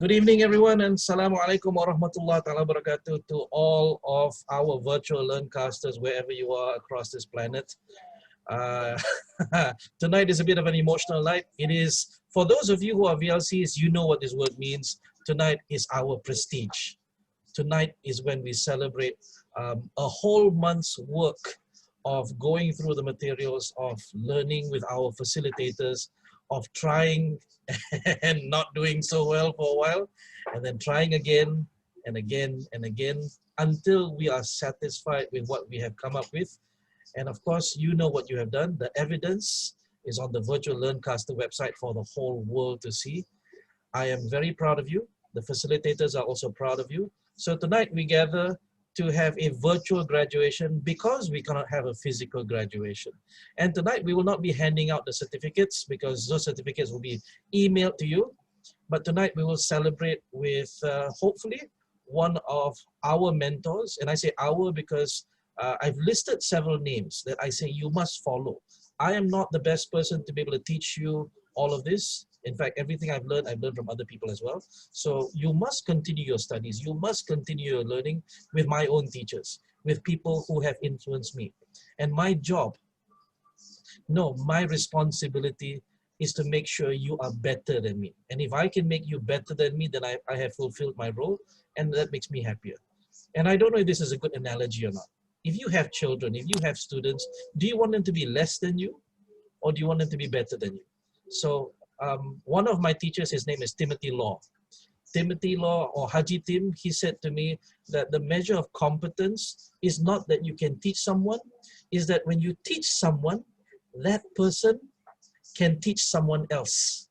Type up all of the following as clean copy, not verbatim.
Good evening, everyone, and Assalamualaikum warahmatullahi wabarakatuh to all of our virtual learncasters, wherever you are across this planet. Uh, Tonight is a bit of an emotional night. It is, for those of you who are VLCs, you know what this word means. Tonight is our prestige. Tonight is when we celebrate a whole month's work of going through the materials, of learning with our facilitators, of trying and not doing so well for a while, and then trying again and again and again until we are satisfied with what we have come up with. And of course, you know what you have done. The evidence is on the Virtual Learncaster website for the whole world to see. I am very proud of you. The facilitators are also proud of you. So tonight we gather to have a virtual graduation because we cannot have a physical graduation. And tonight we will not be handing out the certificates because those certificates will be emailed to you. But tonight we will celebrate with hopefully one of our mentors. And I say our because I've listed several names that I say you must follow. I am not the best person to be able to teach you all of this. In fact, everything I've learned from other people as well. So you must continue your studies. You must continue your learning with my own teachers, with people who have influenced me. And my job, no, my responsibility is to make sure you are better than me. And if I can make you better than me, then I have fulfilled my role, and that makes me happier. And I don't know if this is a good analogy or not. If you have children, if you have students, do you want them to be less than you, or do you want them to be better than you? So one of my teachers, his name is Timothy Law. Timothy Law, or Haji Tim, he said to me that the measure of competence is not that you can teach someone, is that when you teach someone, that person can teach someone else.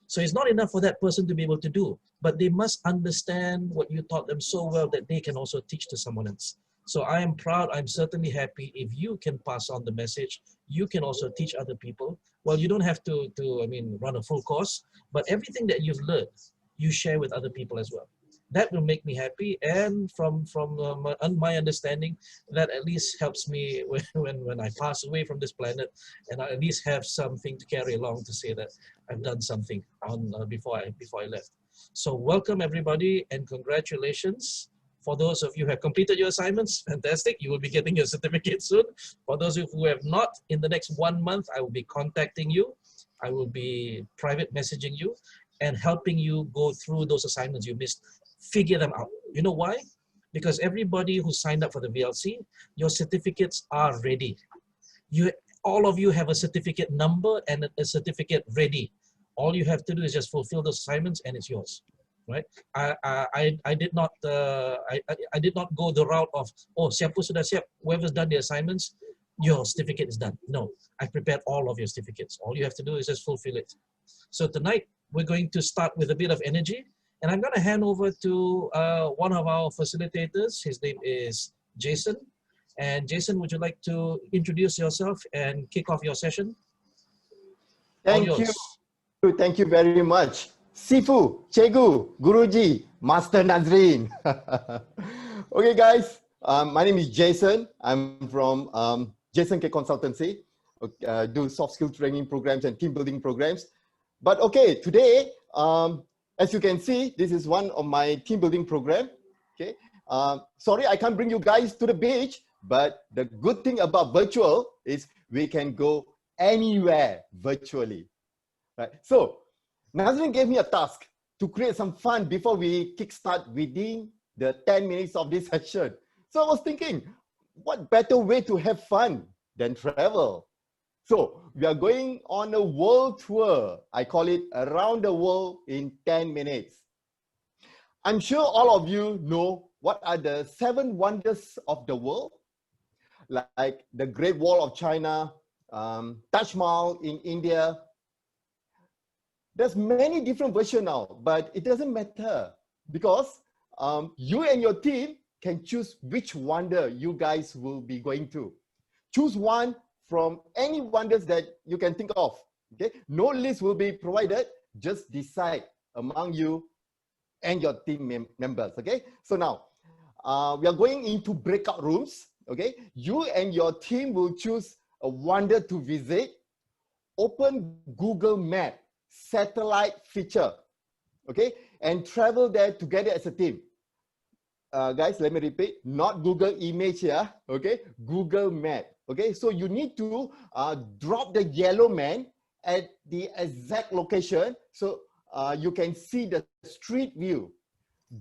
So it's not enough for that person to be able to do, but they must understand what you taught them so well that they can also teach to someone else. So I am proud, I'm certainly happy if you can pass on the message. You can also teach other people. Well, you don't have to run a full course, but everything that you've learned, you share with other people as well. That will make me happy, and from my understanding, that at least helps me when I pass away from this planet, and I at least have something to carry along to say that I've done something on before I left. So welcome everybody, and congratulations. For those of you who have completed your assignments, fantastic. You will be getting your certificate soon. For those of you who have not, in the next 1 month, I will be contacting you. I will be private messaging you and helping you go through those assignments you missed. Figure them out. You know why? Because everybody who signed up for the VLC, your certificates are ready. All of you have a certificate number and a certificate ready. All you have to do is just fulfill those assignments and it's yours. Right? I did not go the route of, oh, siapa sudah siap, whoever's done the assignments, your certificate is done. No, I prepared all of your certificates. All you have to do is just fulfill it. So tonight we're going to start with a bit of energy, and I'm going to hand over to one of our facilitators. His name is Jason. And Jason, would you like to introduce yourself and kick off your session? Thank you. Thank you very much. Sifu, Cegu, Guruji, Master Nazarene. Okay, guys, my name is Jason. I'm from Jason K Consultancy. Do soft skill training programs and team building programs. But okay, today, as you can see, this is one of my team building program. Okay, sorry, I can't bring you guys to the beach, but the good thing about virtual is we can go anywhere virtually. Right? So Nazarene gave me a task to create some fun before we kickstart within the 10 minutes of this session. So I was thinking, what better way to have fun than travel? So we are going on a world tour. I call it Around the World in 10 minutes. I'm sure all of you know what are the 7 wonders of the world, like the Great Wall of China, Taj Mahal in India. There's many different versions now, but it doesn't matter because you and your team can choose which wonder you guys will be going to. Choose one from any wonders that you can think of. Okay, no list will be provided. Just decide among you and your team members. Okay, so now we are going into breakout rooms. Okay, you and your team will choose a wonder to visit. Open Google Map satellite feature. okay? And travel there together as a team. Guys, let me repeat, not Google image here, okay? Google Map, okay? So you need to drop the yellow man at the exact location so you can see the street view.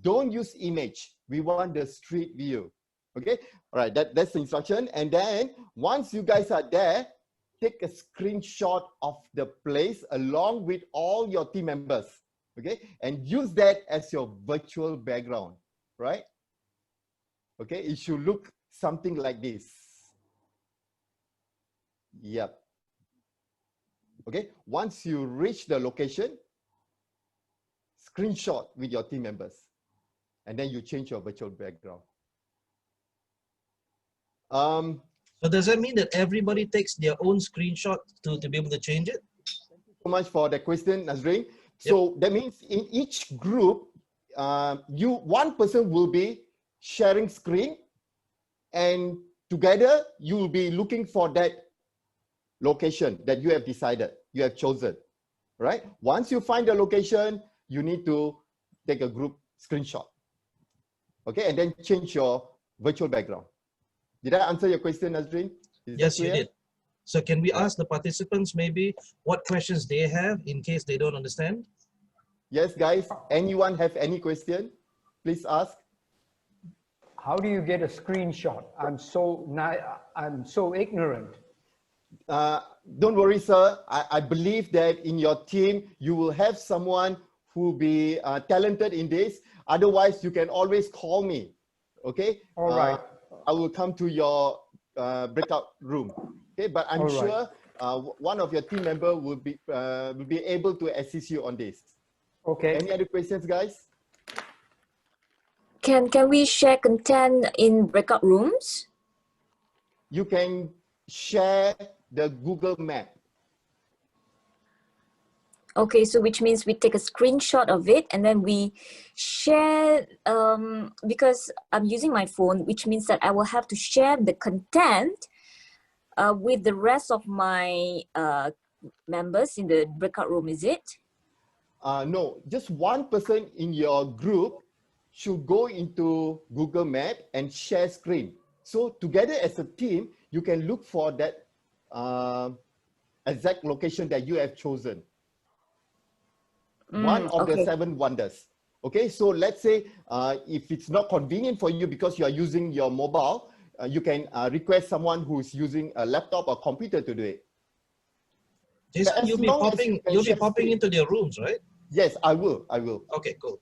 Don't use image. We want the street view, okay? All right, that's the instruction. And then once you guys are there, take a screenshot of the place along with all your team members, okay? And use that as your virtual background, right? Okay, it should look something like this. Yep. Okay, once you reach the location, screenshot with your team members, and then you change your virtual background. So does that mean that everybody takes their own screenshot to be able to change it? Thank you so much for the question, Nazarene. So that means in each group, one person will be sharing screen, and together you will be looking for that location that you have decided, you have chosen, right? Once you find the location, you need to take a group screenshot, okay? And then change your virtual background. Did I answer your question, Nazarene? Yes, you did. So can we ask the participants maybe what questions they have in case they don't understand? Yes, guys, anyone have any question? Please ask. How do you get a screenshot? I'm so ignorant. Don't worry, sir. I believe that in your team, you will have someone who will be talented in this. Otherwise, you can always call me, okay? All right. I will come to your breakout room, okay? But I'm sure one of your team members will be able to assist you on this. Okay. Any other questions, guys? Can we share content in breakout rooms? You can share the Google Map. Okay, so which means we take a screenshot of it and then we share, because I'm using my phone, which means that I will have to share the content with the rest of my members in the breakout room, is it? No, just one person in your group should go into Google Map and share screen. So together as a team, you can look for that exact location that you have chosen. One of the 7 wonders. Okay, so let's say if it's not convenient for you because you are using your mobile, you can request someone who's using a laptop or computer to do it. Jason, you'll be popping into their rooms, right? Yes, I will. Okay, cool.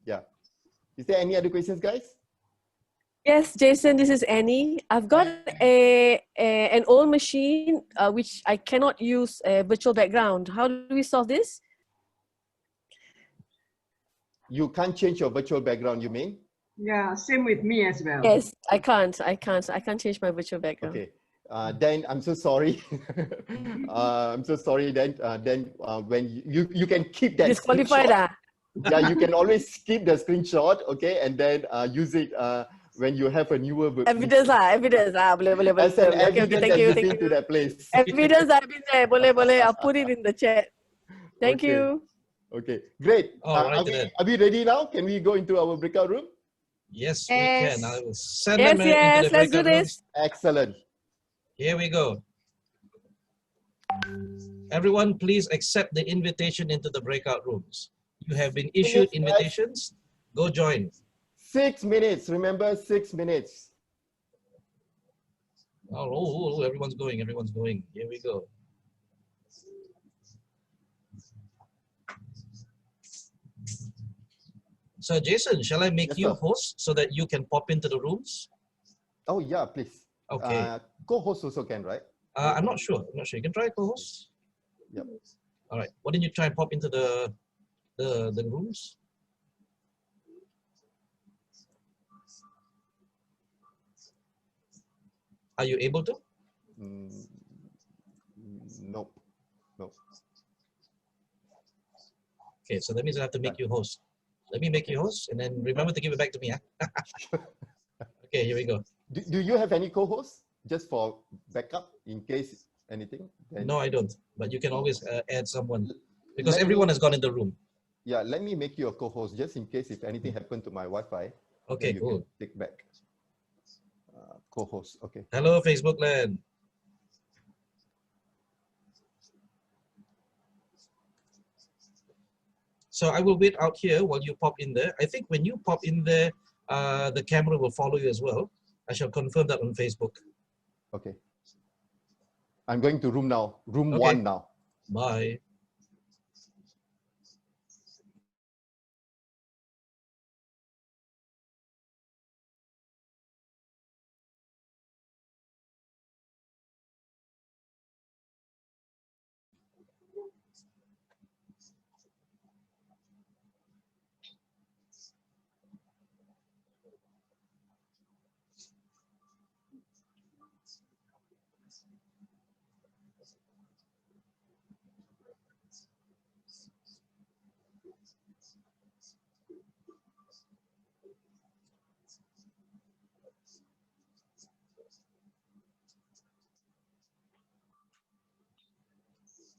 Yeah. Is there any other questions, guys? Yes, Jason, this is Annie. I've got an old machine which I cannot use a virtual background. How do we solve this? You can't change your virtual background, you mean? Yeah, same with me as well. Yes, I can't change my virtual background. Okay. Then I'm so sorry. I'm so sorry. Then when you can keep that disqualified. Yeah, you can always keep the screenshot, okay, and then use it when you have a newer version. Evidence boleh. As an evidence thank you. to that place. Evidence I've been there, boleh. I'll put it in the chat. Thank you. Okay, great. Are we ready now? Can we go into our breakout room? Yes, we can. I will send them into the let's do breakout this. rooms. Excellent. Here we go. Everyone, please accept the invitation into the breakout rooms. You have been issued invitations. Go join. 6 minutes. Remember, 6 minutes. Oh, everyone's going. Everyone's going. Here we go. So, Jason, shall I make you host so that you can pop into the rooms? Oh, yeah, please. Okay. Co-host also can, right? I'm not sure. You can try co-host. Yep. All right. Why don't you try and pop into the rooms? Are you able to? Nope. Okay, so that means I have to make you host. Let me make you host, and then remember to give it back to me. Huh? Okay, here we go. Do you have any co-hosts just for backup in case anything? No, I don't. But you can always add someone because everyone has gone in the room. Yeah, let me make you a co-host just in case if anything happened to my Wi-Fi. Okay, you cool. can take back. Co-host, okay. Hello, Facebook land. So I will wait out here while you pop in there. I think when you pop in there, the camera will follow you as well. I shall confirm that on Facebook. Okay. I'm going to room now. Room Okay. 1 now. Bye.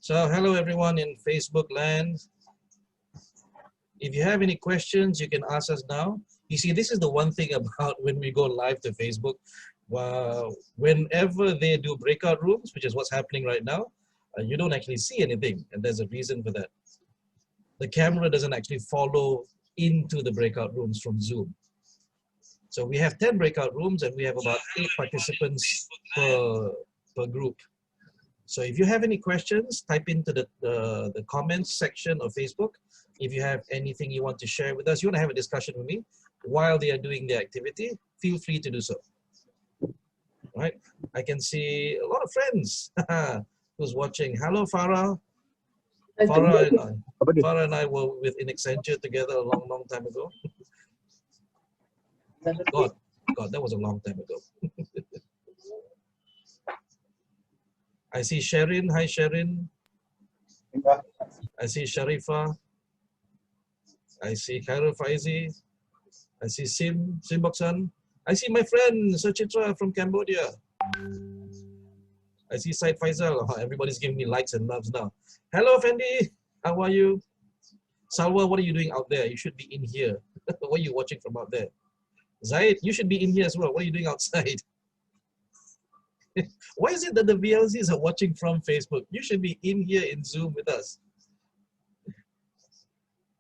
So hello everyone in Facebook land. If you have any questions, you can ask us now. You see, this is the one thing about when we go live to Facebook. Whenever they do breakout rooms, which is what's happening right now, you don't actually see anything, and there's a reason for that. The camera doesn't actually follow into the breakout rooms from Zoom. So we have 10 breakout rooms, and we have about 8 participants per group. So if you have any questions, type into the comments section of Facebook. If you have anything you want to share with us, you want to have a discussion with me while they are doing the activity, feel free to do so. Right? I can see a lot of friends who's watching. Hello, Farah. Farah and I were with in Accenture together a long, long time ago. God, that was a long time ago. I see Sherin. Hi, Sherin. I see Sharifa. I see Khairul Faizi. I see Sim Boksan. I see my friend Suchitra from Cambodia. I see Said Faisal. Oh, everybody's giving me likes and loves now. Hello, Fendi. How are you? Salwa, what are you doing out there? You should be in here. What are you watching from out there? Zaid, you should be in here as well. What are you doing outside? Why is it that the VLCs are watching from Facebook? You should be in here in Zoom with us.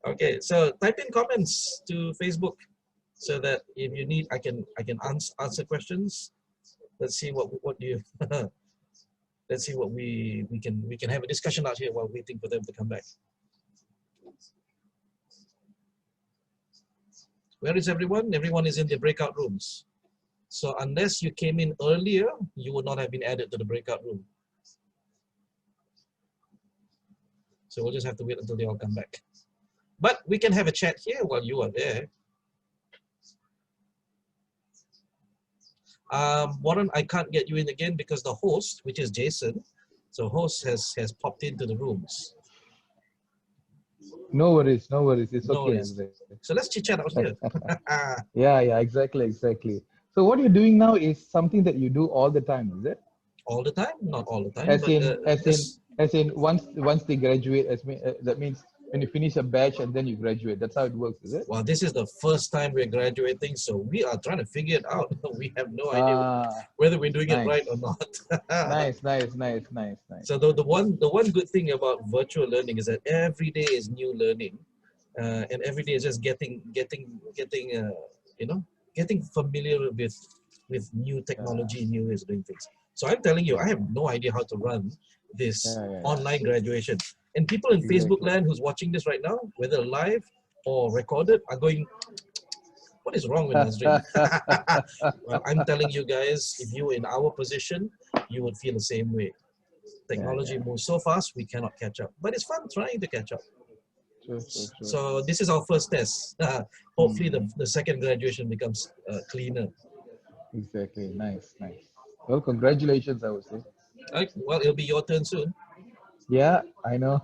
Okay, so type in comments to Facebook so that if you need, I can answer questions. Let's see what you let's see what we can have a discussion out here while waiting for them to come back. Where is everyone? Everyone is in the breakout rooms. So unless you came in earlier, you would not have been added to the breakout room. So we'll just have to wait until they all come back. But we can have a chat here while you are there. Warren, I can't get you in again because the host, which is Jason, so host has popped into the rooms. No worries, no worries. It's No okay. worries. So let's chit chat out here. Yeah, exactly. So what you're doing now is something that you do all the time, is it? All the time? Not all the time. As in once they graduate, that means when you finish a batch and then you graduate. That's how it works, is it? Well, this is the first time we're graduating, so we are trying to figure it out. We have no idea whether we're doing it right or not. Nice. So the one good thing about virtual learning is that every day is new learning, and every day is just getting familiar with new technology, new ways of doing things. So I'm telling you, I have no idea how to run this online graduation. And people in Facebook land who's watching this right now, whether live or recorded, are going, what is wrong with Nazarene? Well, I'm telling you guys, if you were in our position, you would feel the same way. Technology moves so fast, we cannot catch up. But it's fun trying to catch up. True. So this is our first test. Hopefully the second graduation becomes cleaner. Exactly, nice. Well, congratulations, I would say. Well, it'll be your turn soon. Yeah, I know.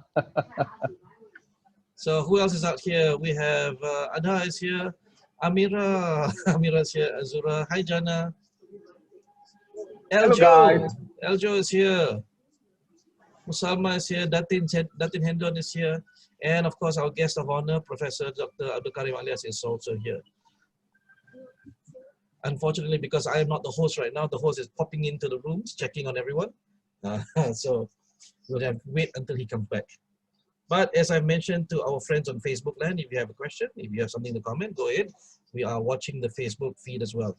So who else is out here? We have Adha is here. Amira's here. Azura. Hi, Jana. Eljo is here. Musalma is here. Datin Hendon is here. And of course, our guest of honor, Professor Dr. Abdul Kareem alias, is also here. Unfortunately, because I am not the host right now, the host is popping into the rooms, checking on everyone. So we'll have to wait until he comes back. But as I mentioned to our friends on Facebook land, if you have a question, if you have something to comment, go ahead. We are watching the Facebook feed as well.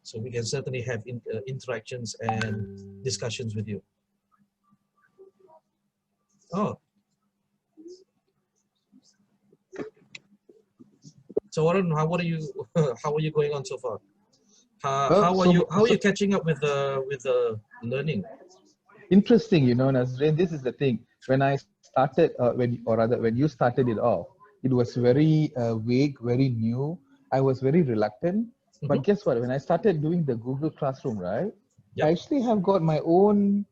So we can certainly have interactions and discussions with you. Oh. So Warren, how are you going on so far? How are you catching up with the learning? Interesting, you know, Nazarene, this is the thing. When I started, when you started it off, it was very vague, very new. I was very reluctant. But guess what? When I started doing the Google Classroom, right? Yep. I actually have got my own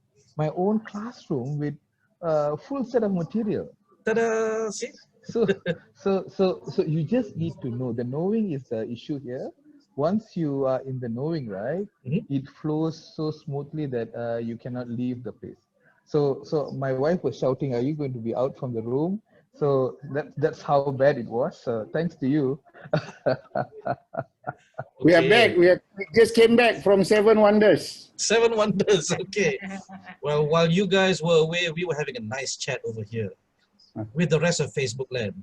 classroom with a full set of material. Ta-da! See? So you just need to know. The knowing is the issue here. Once you are in the knowing, right, it flows so smoothly that you cannot leave the place. So my wife was shouting, "Are you going to be out from the room?" So that's how bad it was. Thanks to you. We are back. We just came back from 7 Wonders. 7 Wonders. Okay. Well, while you guys were away, we were having a nice chat over here with the rest of Facebook land.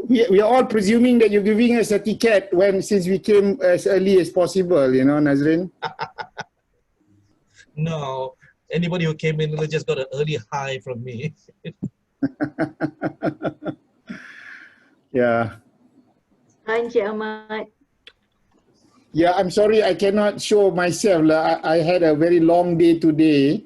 We are all presuming that you're giving us a ticket since we came as early as possible, you know, Nazarene. No, anybody who came in just got an early hi from me. Yeah. Hi, Encik Ahmad. Yeah, I'm sorry I cannot show myself. I had a very long day today.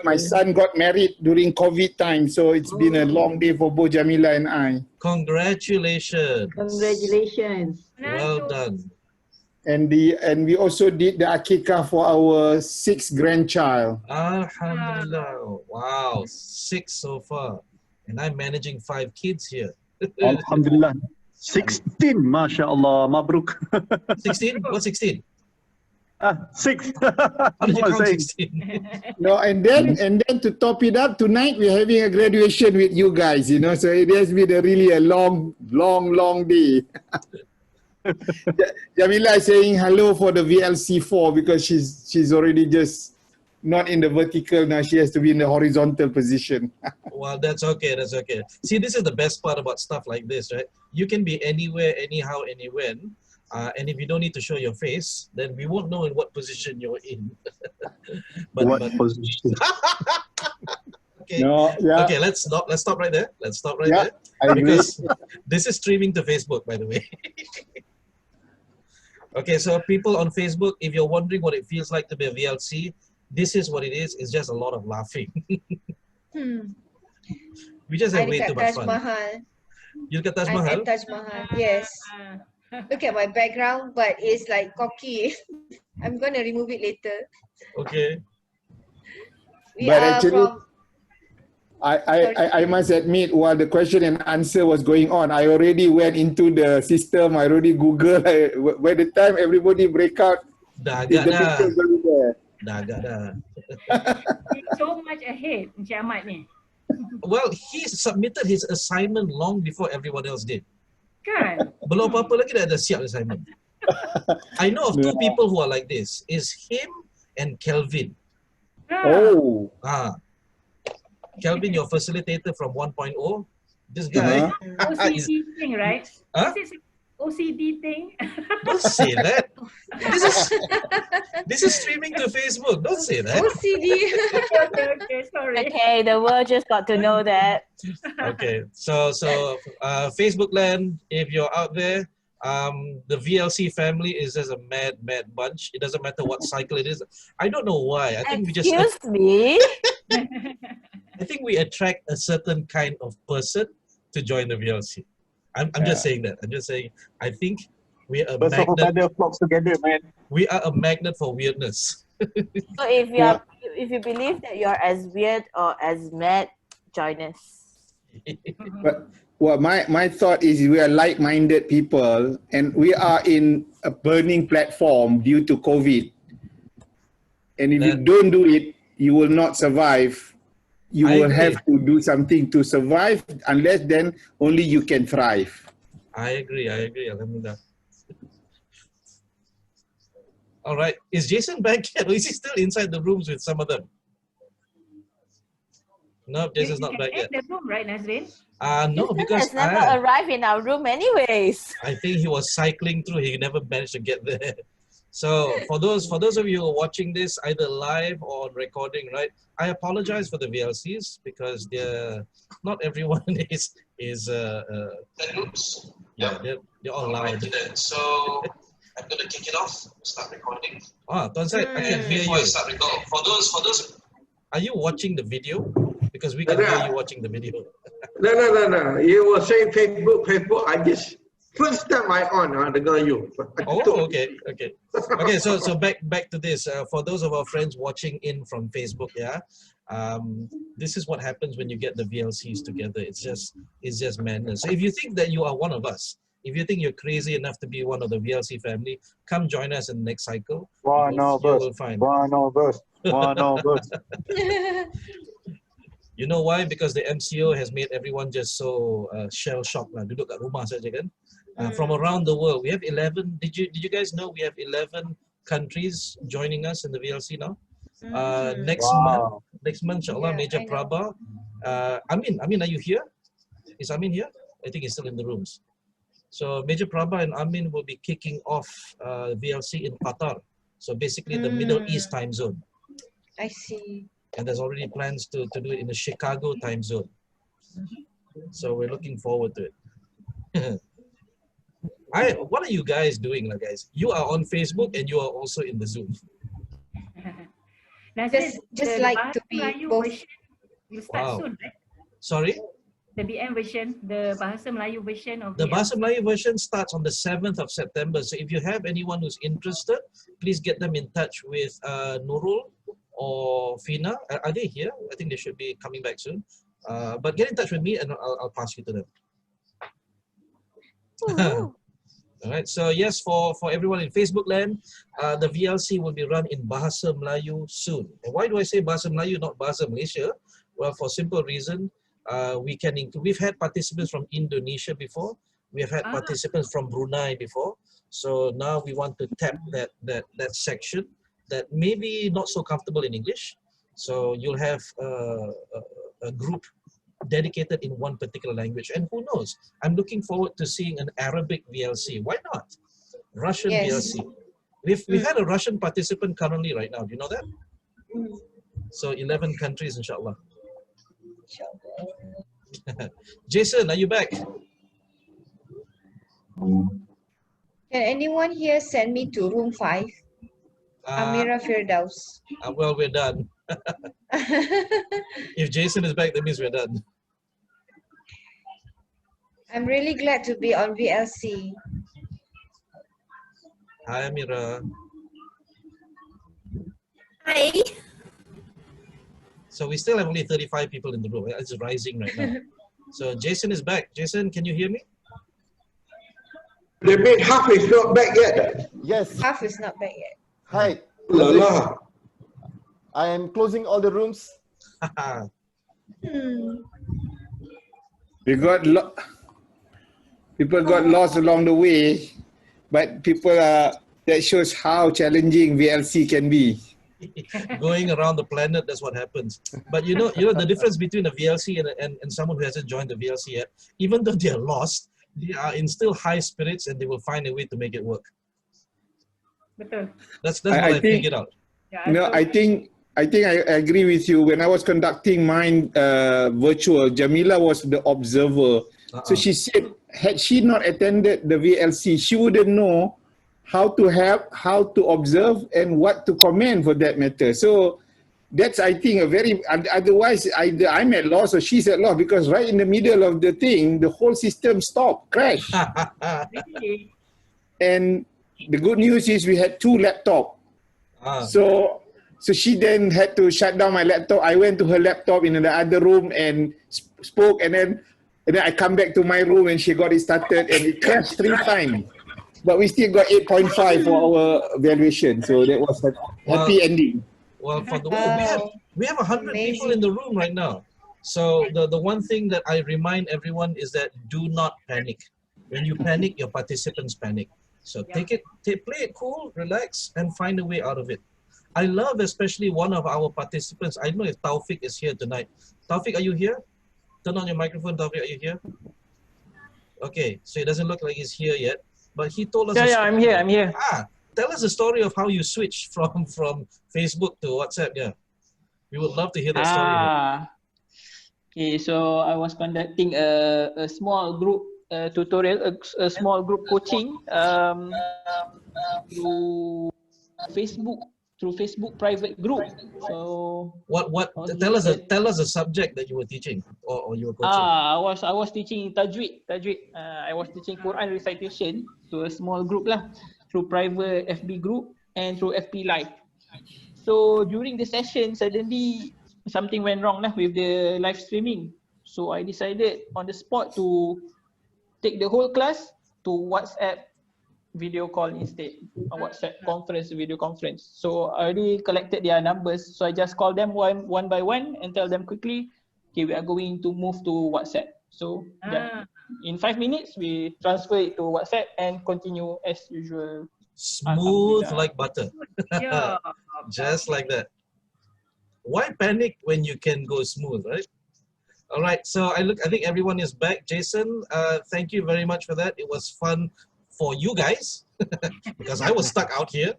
My son got married during COVID time, so it's been a long day for both Jamila and I. Congratulations. Congratulations. Well done. And we also did the akikah for our 6th grandchild. Alhamdulillah. Wow, 6 so far. And I'm managing 5 kids here. Alhamdulillah. 16, mashallah, mabruk. 16? What's 16? 6. How did you count 16? No, and then to top it up, tonight we're having a graduation with you guys, you know, so it has been really a long day. Jamila is saying hello for the VLC 4 because she's already just not in the vertical now, she has to be in the horizontal position. Well, that's okay, that's okay. See, this is the best part about stuff like this, right? You can be anywhere, anyhow, anywhere. And if you don't need to show your face, then we won't know in what position you're in. What position? Okay. No, yeah. Okay, let's stop right there. Let's stop right Yeah, there. I agree. Because this is streaming to Facebook, by the way. Okay, so people on Facebook, if you're wondering what it feels like to be a VLC, this is what it is. It's just a lot of laughing. We just have way too much fun. You look at Taj Mahal? I'm at Taj Mahal, yes. Look at my background, but it's like cocky. I'm going to remove it later. Okay. But actually, I must admit, while the question and answer was going on, I already went into the system. I already Googled. By the time everybody break out, dah agak dah. He's so much ahead, Encik Ahmad ni. Well, he submitted his assignment long before everyone else did. Kan? Belum apa-apa lagi dah ada siap assignment. I know of 2 people who are like this. Is him and Kelvin. Oh. Kelvin, your facilitator from 1.0. This guy. OCD thing, right? Huh? Is it OCD thing? Don't say that. This is streaming to Facebook. Don't say that. OCD. Okay, sorry. Okay, the world just got to know that. Okay, so Facebook land, if you're out there, the VLC family is just a mad bunch. It doesn't matter what cycle it is. I don't know why. I think Excuse me? I think we attract a certain kind of person to join the VLC. I'm just saying that. I'm just saying. I think we are a magnet. Flocks together, man. We are a magnet for weirdness. So if you believe that you're as weird or as mad, join us. But my thought is we are like-minded people and we are in a burning platform due to COVID. And if you don't do it, you will not survive. you will have to do something to survive. Unless then only you can thrive. I agree. Alhamdulillah. All right. Is Jason back yet? Or is he still inside the rooms with some of them? No, Jason's not back yet. The room, right, Nazarene? No, because has never arrived in our room anyways. I think he was cycling through. He never managed to get there. So for those of you who are watching this either live or on recording, right? I apologize for the VLCs because not everyone is groups. Yeah, they're all loud. So I'm gonna kick it off. Start recording. Tuan Syed, I can hear you. For those, are you watching the video? Because we can hear you watching the video. No. You were saying Facebook. I just first time I on dengar you. Oh, okay. So back to this. For those of our friends watching in from Facebook, this is what happens when you get the VLCs together. It's just madness. So if you think that you are one of us, if you think you're crazy enough to be one of the VLC family, come join us in the next cycle. One of us. You know why? Because the MCO has made everyone just so shell-shocked. Duduk kat rumah saja kan. From around the world, we have 11. Did you guys know we have 11 countries joining us in the VLC now? Next month, inshallah, Major Prabha. Amin, are you here? Is Amin here? I think he's still in the rooms. So Major Prabha and Amin will be kicking off VLC in Qatar. So basically the Middle East time zone. I see. And there's already plans to do it in the Chicago time zone. So we're looking forward to it. What are you guys doing, guys? You are on Facebook and you are also in the Zoom. Just like to be both. You start soon, right? Sorry? The BM version, the Bahasa Melayu version of the Bahasa Melayu version starts on the 7th of September. So if you have anyone who's interested, please get them in touch with Nurul or Fina. Are they here? I think they should be coming back soon. But get in touch with me and I'll pass you to them. All right. So yes, for everyone in Facebook land, the VLC will be run in Bahasa Melayu soon. And why do I say Bahasa Melayu, not Bahasa Malaysia? Well, for simple reason, we've had participants from Indonesia before. We have had participants from Brunei before. So now we want to tap that section that maybe not so comfortable in English. So you'll have a group dedicated in one particular language. And who knows? I'm looking forward to seeing an Arabic VLC. Why not? Russian VLC. We've had a Russian participant currently right now. Do you know that? So 11 countries, inshallah. Jason, are you back? Can anyone here send me to room 5? Amira Firdaus. Well, we're done. If Jason is back, that means we're done. I'm really glad to be on VLC. Hi, Amira. Hi. So we still have only 35 people in the room. It's rising right now. So Jason is back. Jason, can you hear me? The big half is not back yet. Yes. Half is not back yet. Hi. I am closing all the rooms. People got lost along the way, but that shows how challenging VLC can be. Going around the planet, that's what happens. But you know the difference between a VLC and someone who hasn't joined the VLC yet, even though they are lost, they are in still high spirits and they will find a way to make it work. That's what I figured out. Yeah, I think I agree with you. When I was conducting mine virtual, Jamila was the observer. So she said, had she not attended the VLC, she wouldn't know how to help, how to observe, and what to comment for that matter. So that's, I think, a very, otherwise either I'm at loss or she's at loss, because right in the middle of the thing, the whole system stopped, crashed. And the good news is we had 2 laptops. So she then had to shut down my laptop. I went to her laptop in the other room and spoke, and then I come back to my room and she got it started and it crashed 3 times. But we still got 8.5 for our evaluation. So that was a happy ending. Well, for the we have 100 people in the room right now. So the one thing that I remind everyone is that do not panic. When you panic, your participants panic. So play it cool, relax, and find a way out of it. I love especially one of our participants. I don't know if Taufik is here tonight. Taufik, are you here? Turn on your microphone, Taufik, are you here? Okay, so it doesn't look like he's here yet, but he told us. Yeah, I'm here. Tell us the story of how you switched from Facebook to WhatsApp. Yeah, we would love to hear that story. Okay, so I was conducting a small group tutorial, a small group coaching through Facebook private group. So tell us a subject that you were teaching or you were coaching. I was teaching tajweed. I was teaching Quran recitation to a small group lah, through private FB group and through FB Live. So during the session, suddenly something went wrong lah with the live streaming. So I decided on the spot to take the whole class to WhatsApp video call instead, WhatsApp conference, video conference. So I already collected their numbers. So I just call them one by one and tell them quickly, okay, we are going to move to WhatsApp. So in 5 minutes, we transfer it to WhatsApp and continue as usual. Smooth like butter. Just like that. Why panic when you can go smooth, right? All right, so I think everyone is back. Jason, thank you very much for that. It was fun for you guys because I was stuck out here.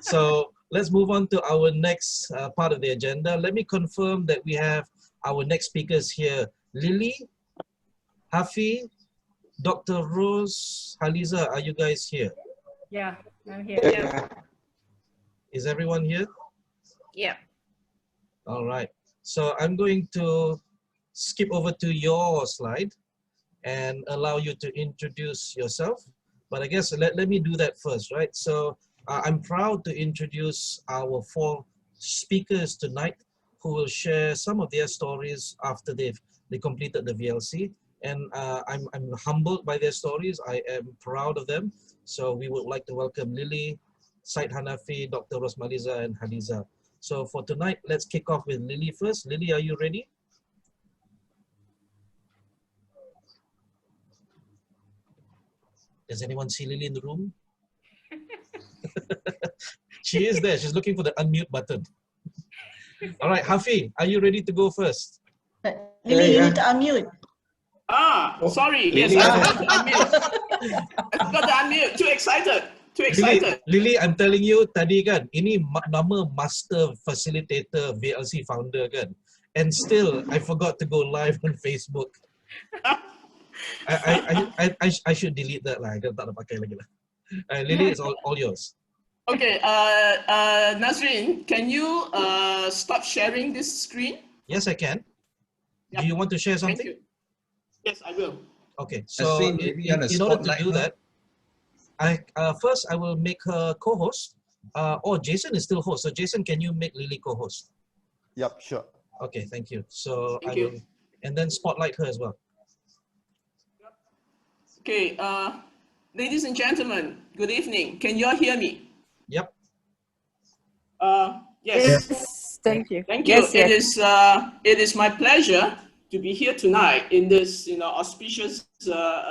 So let's move on to our next part of the agenda. Let me confirm that we have our next speakers here. Lily, Hafi, Dr. Rose, Haliza, are you guys here? Yeah, I'm here. Yeah. Is everyone here? Yeah. All right. So I'm going to skip over to your slide and allow you to introduce yourself. But I guess let me do that first, right? So I'm proud to introduce our 4 speakers tonight who will share some of their stories after they completed the VLC. And I'm humbled by their stories. I am proud of them. So we would like to welcome Lily, Said Hanafi, Dr. Rosmaliza, and Haliza. So for tonight, let's kick off with Lily first. Lily, are you ready? Does anyone see Lily in the room? She is there. She's looking for the unmute button. All right, Hafi, are you ready to go first? Lily, you need to unmute. Sorry. Yes, I got to unmute. I got to unmute. Too excited. Too excited. Lily, I'm telling you, tadi kan, ini nama master facilitator VLC founder kan. And still, I forgot to go live on Facebook. I should delete that lah. Tak nak pakai lagi lah. Lily, it's all yours. Okay, Nazarene, can you stop sharing this screen? Yes, I can. Do you want to share something? Thank you. Yes, I will. Okay, so in order to do that, first I will make her co-host. Jason is still host. So Jason, can you make Lily co-host? Yep, sure. Okay, thank you. So thank you. And then spotlight her as well. Okay, ladies and gentlemen, good evening. Can you all hear me? Yep. Yes. Thank you. Thank you. Yes. It is my pleasure to be here tonight in this, auspicious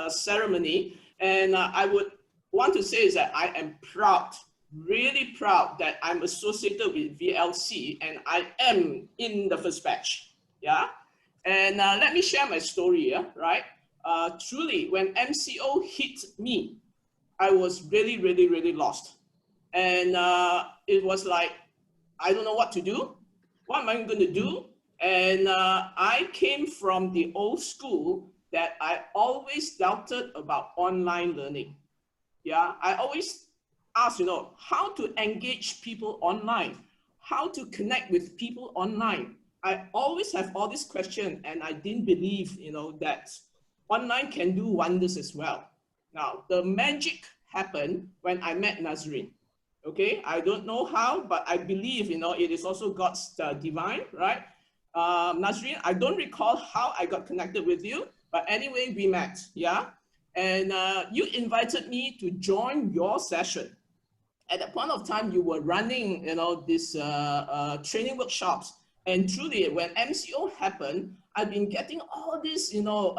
ceremony. And I would want to say is that I am proud, really proud that I'm associated with VLC and I am in the first batch. Yeah. And let me share my story. Yeah. Right. Truly, when MCO hit me, I was really, really, really lost. And it was like, I don't know what to do. What am I going to do? And I came from the old school that I always doubted about online learning. Yeah, I always asked, how to engage people online, how to connect with people online. I always have all these questions and I didn't believe, that online can do wonders as well. Now, the magic happened when I met Nazarene. Okay, I don't know how, but I believe, it is also God's divine, right? Nazarene, I don't recall how I got connected with you, but anyway, we met, yeah? And you invited me to join your session. at that point of time, you were running, you know, this training workshops. And truly, when MCO happened, I've been getting all these, you know,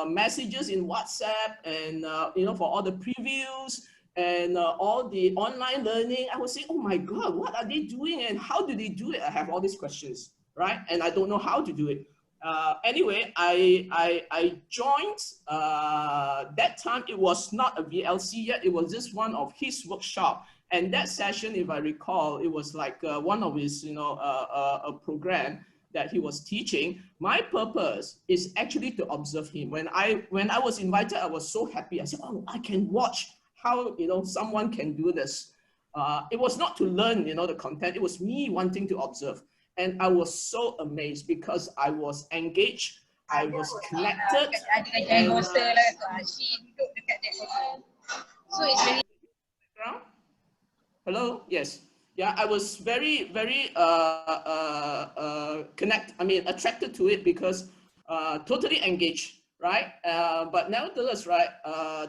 messages in WhatsApp and, you know, for all the previews and all the online learning. I was saying, oh my God, what are they doing and how do they do it? I have all these questions, right? And I don't know how to do it. Anyway, I joined, that time it was not a VLC yet, it was just one of his workshop. And that session, if I recall, it was like one of his, you know, a program that he was teaching. My purpose is actually to observe him. When I was invited, I was so happy. I said, oh, I can watch how, you know, someone can do this. It was not to learn, you know, the content. It was me wanting to observe. And I was so amazed because I was engaged, I was connected. And, So it's very hello? Yes. Yeah, I was very, very attracted to it because totally engaged, right? But nevertheless, right,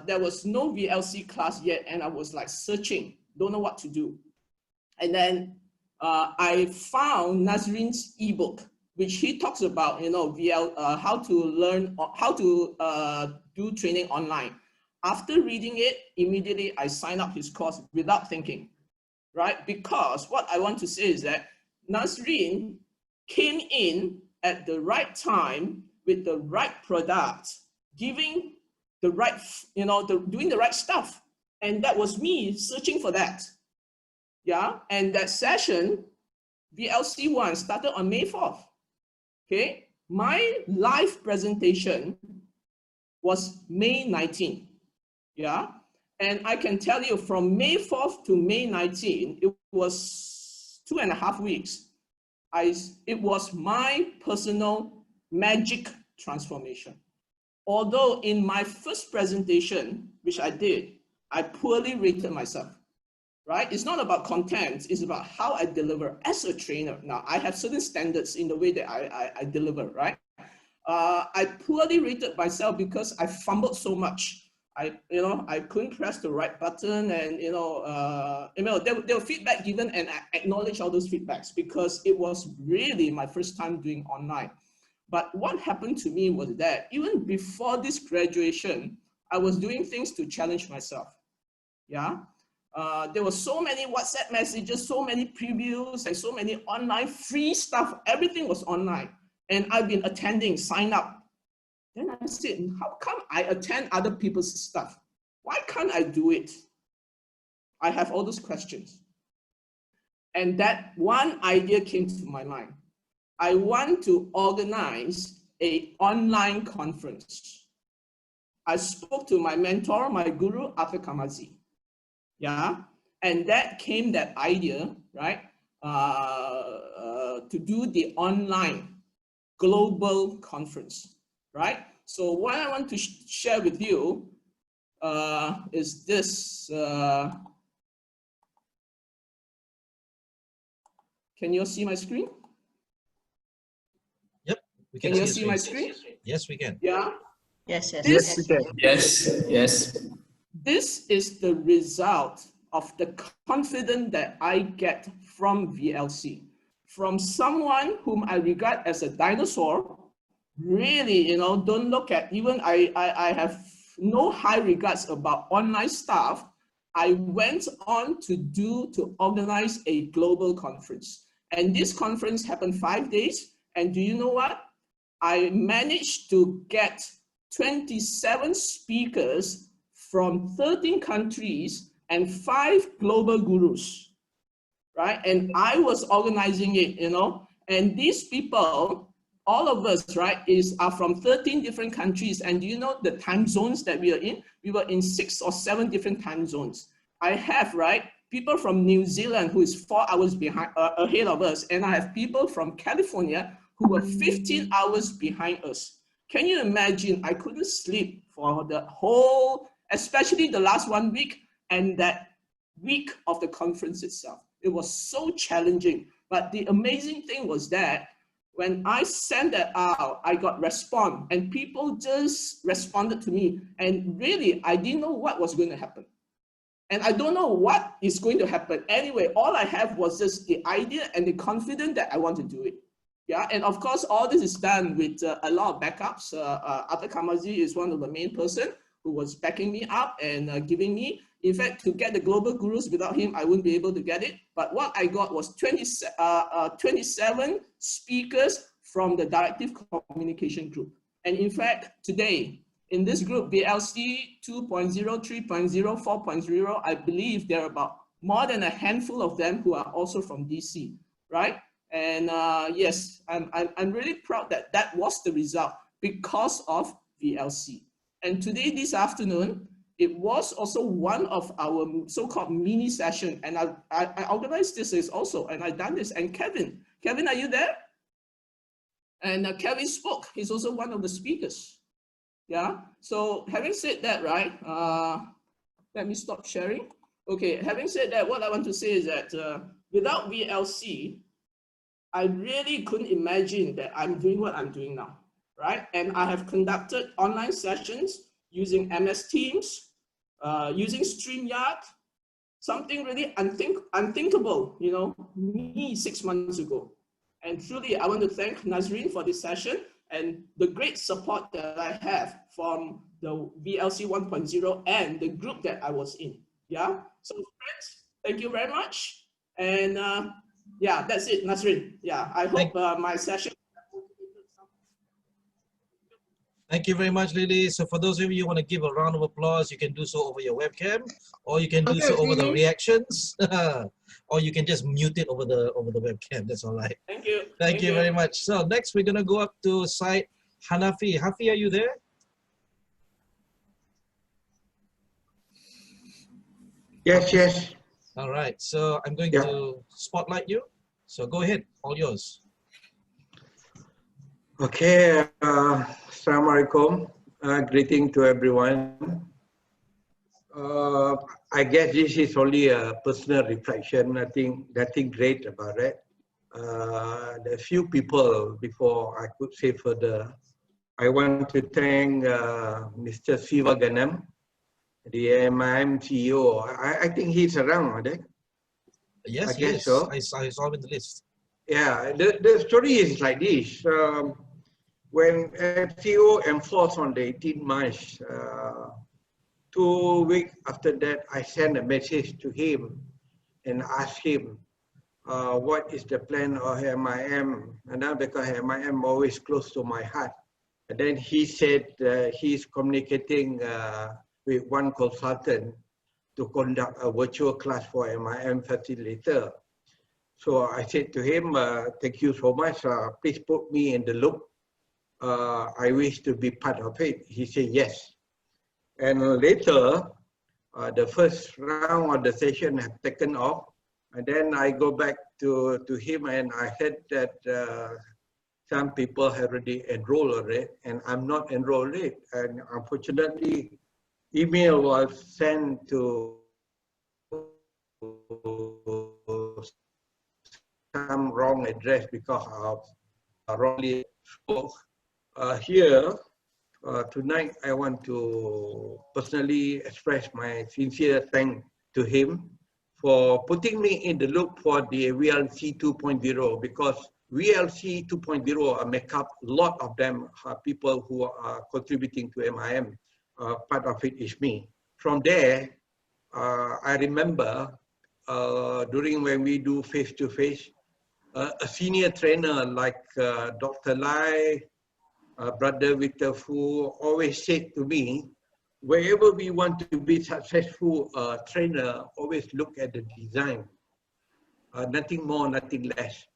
there was no VLC class yet and I was like searching, don't know what to do. And then I found Nazarene's ebook, which he talks about, you know, how to learn, how to do training online. After reading it, immediately I signed up his course without thinking, right? Because what I want to say is that Nazarene came in at the right time with the right product, giving the right, you know, doing the right stuff. And that was me searching for that. Yeah, and that session, VLC 1, started on May 4th. Okay, my live presentation was May 19th. Yeah, and I can tell you from May 4th to May 19th, it was 2.5 weeks. It was my personal magic transformation. Although in my first presentation, which I did, I poorly rated myself. Right? It's not about content, it's about how I deliver as a trainer. Now, I have certain standards in the way that I deliver, right? I poorly rated myself because I fumbled so much. I couldn't press the right button and, there were feedback given and I acknowledge all those feedbacks because it was really my first time doing online. But what happened to me was that even before this graduation, I was doing things to challenge myself, yeah? There were so many WhatsApp messages, so many previews, and so many online free stuff. Everything was online. And I've been attending, sign up. Then I said, how come I attend other people's stuff? Why can't I do it? I have all those questions. And that one idea came to my mind. I want to organize an online conference. I spoke to my mentor, my guru, Arthur Kamazi. Yeah, and that came that idea, right, to do the online global conference, right? So what I want to share with you is this. Can you see my screen? Yep, we can you see my screen? Yes, we can. Yeah. Yes, yes. Yes, we can. Yes, yes. This is the result of the confidence that I get from VLC, from someone whom I regard as a dinosaur. Really, don't look at, even I have no high regards about online stuff. I went on to organize a global conference. And this conference happened 5 days. And do you know what? I managed to get 27 speakers from 13 countries and 5 global gurus, right? And I was organizing it, and these people, all of us, right, are from 13 different countries. And do you know the time zones that we are in? We were in 6 or 7 different time zones. I have, right, people from New Zealand who is 4 hours ahead of us. And I have people from California who were 15 hours behind us. Can you imagine? I couldn't sleep for the whole, especially the last 1 week and that week of the conference itself. It was so challenging. But the amazing thing was that when I sent that out, I got response and people just responded to me. And really, I didn't know what was going to happen. And I don't know what is going to happen. Anyway, all I have was just the idea and the confidence that I want to do it. Yeah, and of course, all this is done with a lot of backups. Atta Kamazi is one of the main person who was backing me up and giving me. In fact, to get the global gurus, without him, I wouldn't be able to get it. But what I got was 27 speakers from the Directive Communication Group. And in fact, today, in this group, VLC 2.0, 3.0, 4.0, I believe there are about more than a handful of them who are also from DC, right? And yes, I'm really proud that that was the result because of VLC. And today, this afternoon, it was also one of our so-called mini session. And I organized this also, and I done this. And Kevin, are you there? And Kevin spoke. He's also one of the speakers. Yeah. So having said that, right? Let me stop sharing. Okay. Having said that, what I want to say is that without VLC, I really couldn't imagine that I'm doing what I'm doing now, right? And I have conducted online sessions using MS Teams, using StreamYard, something really unthinkable, you know, me 6 months ago. And truly, I want to thank Nazarene for this session and the great support that I have from the VLC 1.0 and the group that I was in. Yeah. So friends, thank you very much. And yeah, that's it, Nazarene. Yeah, I hope my session. Thank you very much, Lily. So for those of you who want to give a round of applause, you can do so over your webcam, or you can do so over the reactions, or you can just mute it over the webcam. That's all right. Thank you. Thank you very much. So next we're gonna go up to side Hanafi. Hafi, are you there? Yes, yes. All right. So I'm going to spotlight you. So go ahead, all yours. Okay, Samarikum, greeting to everyone. I guess this is only a personal reflection, nothing great about it. There are few people before I could say further. I want to thank Mr. Siva Ganam, the MIM CEO. I think he's around, right? Yes, I guess yes. so. I saw him in the list. Yeah, the story is like this. When FCO enforced on the 18th March, 2 weeks after that, I sent a message to him and asked him, what is the plan of MIM? And now because MIM always close to my heart. And then he said he's communicating with one consultant to conduct a virtual class for MIM facilitator. So I said to him, thank you so much, please put me in the loop. I wish to be part of it. He said yes. And later, the first round of the session had taken off. And then I go back to him and I heard that some people have already enrolled already and I'm not enrolled yet. And unfortunately, email was sent to some wrong address because of wrongly spoke. Here, tonight, I want to personally express my sincere thanks to him for putting me in the loop for the VLC 2.0 because VLC 2.0 make up a lot of them are people who are contributing to MIM. Part of it is me. From there, I remember during when we do face-to-face, a senior trainer like Dr. Lai, Brother Victor Fu always said to me, wherever we want to be successful trainer, always look at the design. Nothing more, nothing less.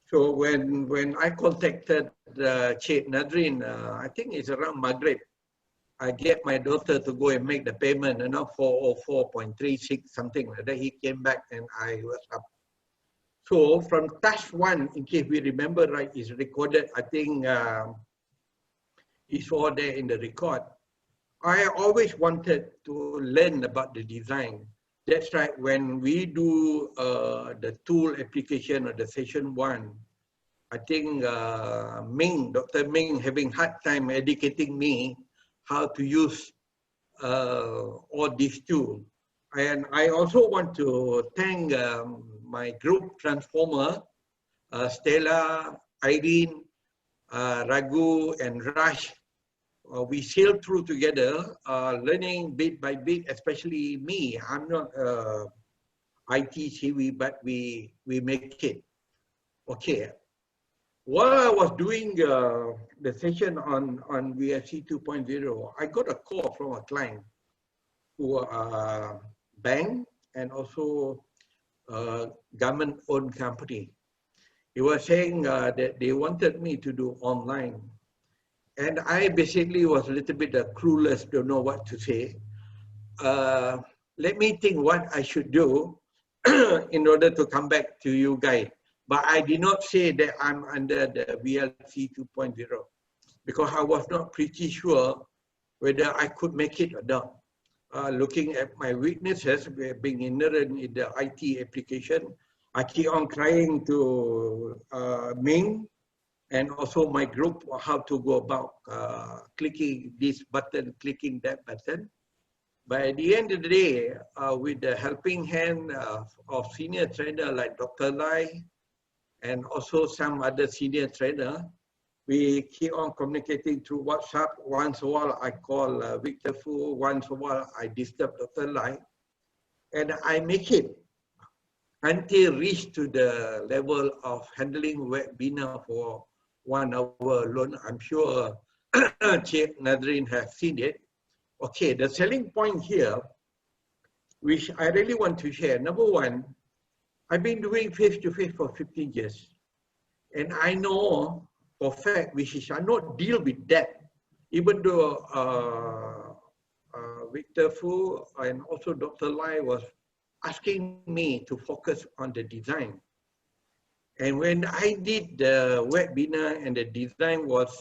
So when I contacted Cik Nazarene, I think it's around Maghrib, I get my daughter to go and make the payment, 404.36, something like that. He came back and I was up. So from task 1, in case we remember right, is recorded, I think it's all there in the record. I always wanted to learn about the design. That's right, when we do the tool application of the session 1, I think Dr. Ming having hard time educating me how to use all these tools. And I also want to thank my group transformer, Stella, Irene, Raghu, and Raj. We sailed through together, learning bit by bit, especially me. I'm not IT savvy, but we make it. Okay. While I was doing the session on VLC 2.0, I got a call from a client who are bank and also government-owned company. He was saying that they wanted me to do online. And I basically was a little bit clueless, don't know what to say. Let me think what I should do in order to come back to you guys. But I did not say that I'm under the VLC 2.0 because I was not pretty sure whether I could make it or not. Looking at my weaknesses, being ignorant in the IT application, I keep on trying to Ming and also my group how to go about clicking this button, clicking that button. But at the end of the day, with the helping hand of senior trainer like Dr. Lai and also some other senior trainer, we keep on communicating through WhatsApp. Once in a while, I call Victor Fu. Once in a while, I disturb Dr. Lai. And I make it until reach to the level of handling webinar for 1 hour alone. I'm sure Chief Nazarene has seen it. Okay, the selling point here, which I really want to share. Number one, I've been doing face-to-face for 15 years. And I know for fact, which is I not deal with that, even though Victor Fu and also Dr. Lai was asking me to focus on the design. And when I did the webinar and the design was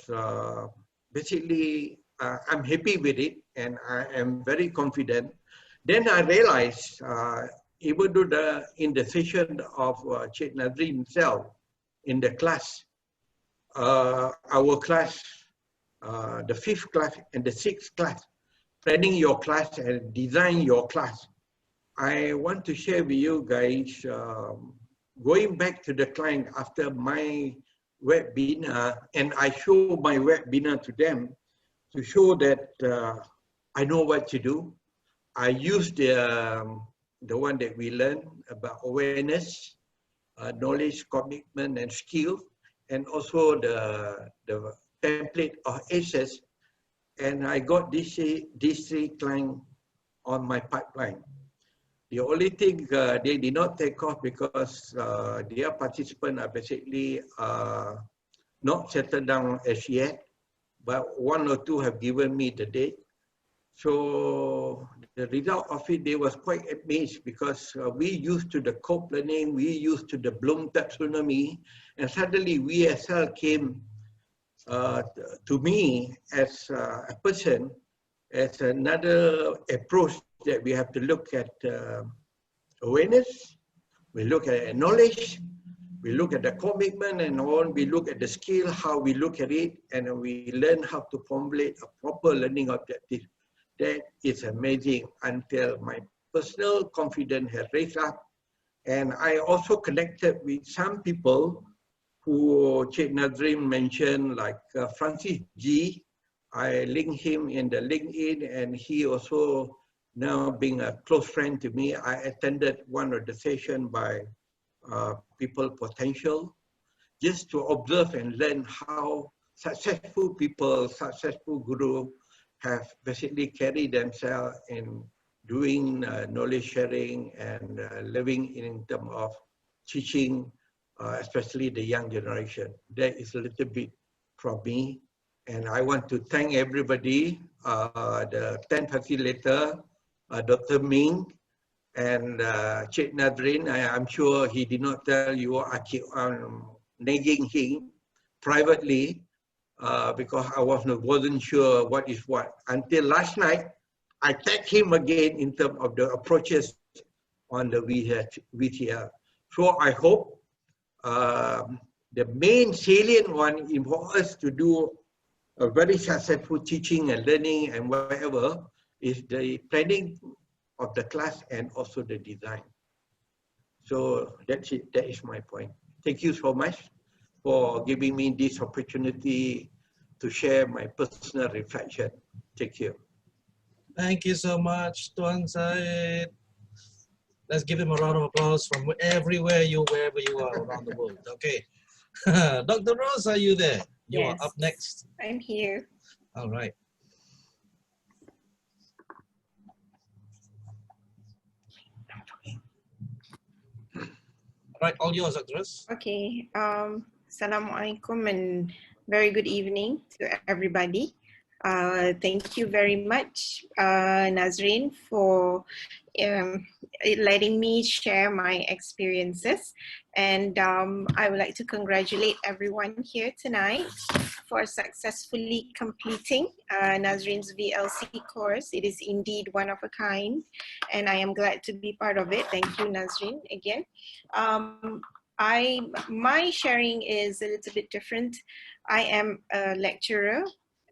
basically, I'm happy with it and I am very confident. Then I realized, even though in the session of Cik Nazreen himself, in the class, our class, the 5th class and the 6th class, planning your class and design your class. I want to share with you guys, going back to the client after my webinar, and I show my webinar to them to show that I know what to do. I use the one that we learned about awareness, knowledge, commitment, and skill, and also the template of ACES, and I got these 3 clients on my pipeline. The only thing they did not take off because their participants are basically not settled down as yet, but 1 or 2 have given me the date. So the result of it, they was quite amazed because we used to the co-planning, we used to the Bloom taxonomy, and suddenly VSL came to me as a person, as another approach that we have to look at awareness, we look at knowledge, we look at the commitment and on, we look at the skill, how we look at it, and we learn how to formulate a proper learning objective. That is amazing until my personal confidence has raised up. And I also connected with some people who Cik Nazreen mentioned, like Francis G. I linked him in the LinkedIn, and he also now being a close friend to me. I attended one of the sessions by People Potential, just to observe and learn how successful people, successful guru have basically carried themselves in doing knowledge sharing and living in terms of teaching, especially the young generation. That is a little bit from me. And I want to thank everybody, the 10 facilitator, Dr. Ming, and Cik Nazreen. I'm sure he did not tell you, I keep on nagging him privately because I wasn't sure what is what. Until last night, I tagged him again in terms of the approaches on the VTL. So I hope the main salient one is for us to do a very successful teaching and learning and whatever is the planning of the class and also the design. So that's it. That is my point. Thank you so much for giving me this opportunity to share my personal reflection. Thank you. Thank you so much, Tuan Syed. Let's give him a round of applause from wherever you are around the world. Okay. Dr. Rose, are you there? You are up next. I'm here. All right. All right, all yours, Dr. Rose. Okay. Assalamualaikum and very good evening to everybody. Thank you very much, Nazarene, for letting me share my experiences. And I would like to congratulate everyone here tonight for successfully completing Nazarene's VLC course. It is indeed one of a kind, and I am glad to be part of it. Thank you, Nazarene, again. My sharing is a little bit different. I am a lecturer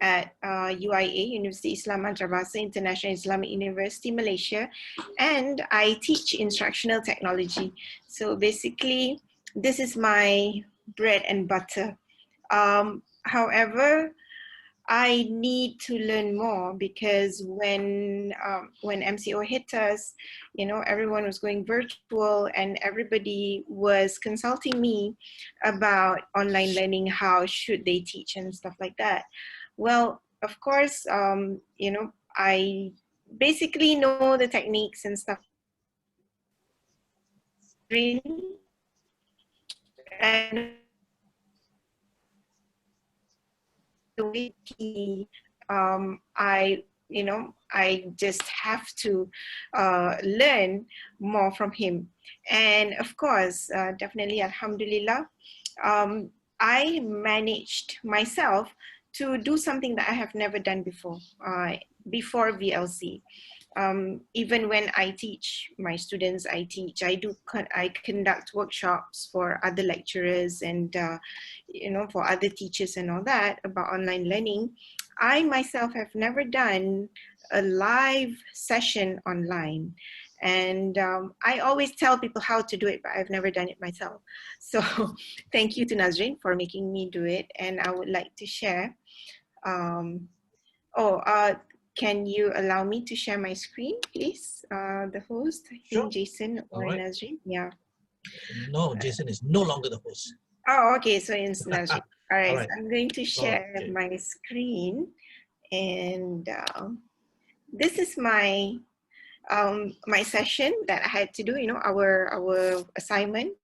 at UIA, University Islam Antarabangsa International Islamic University, Malaysia, and I teach instructional technology. So basically, this is my bread and butter. However, I need to learn more because when MCO hit us, you know, everyone was going virtual and everybody was consulting me about online learning, how should they teach and stuff like that. Well, of course, you know, I basically know the techniques and stuff. And the way I just have to learn more from him. And of course, definitely, alhamdulillah, I managed myself to do something that I have never done before, before VLC. Even when I teach my students, I conduct workshops for other lecturers and you know, for other teachers and all that about online learning. I myself have never done a live session online. And I always tell people how to do it, but I've never done it myself. So thank you to Nazarene for making me do it. And I would like to share. Can you allow me to share my screen, please? The host, I think Jason or Nazarene. Yeah. No, Jason is no longer the host. Oh, okay. So it's Nazarene. All right. All right. So I'm going to share my screen, and this is my my session that I had to do. You know, our assignment.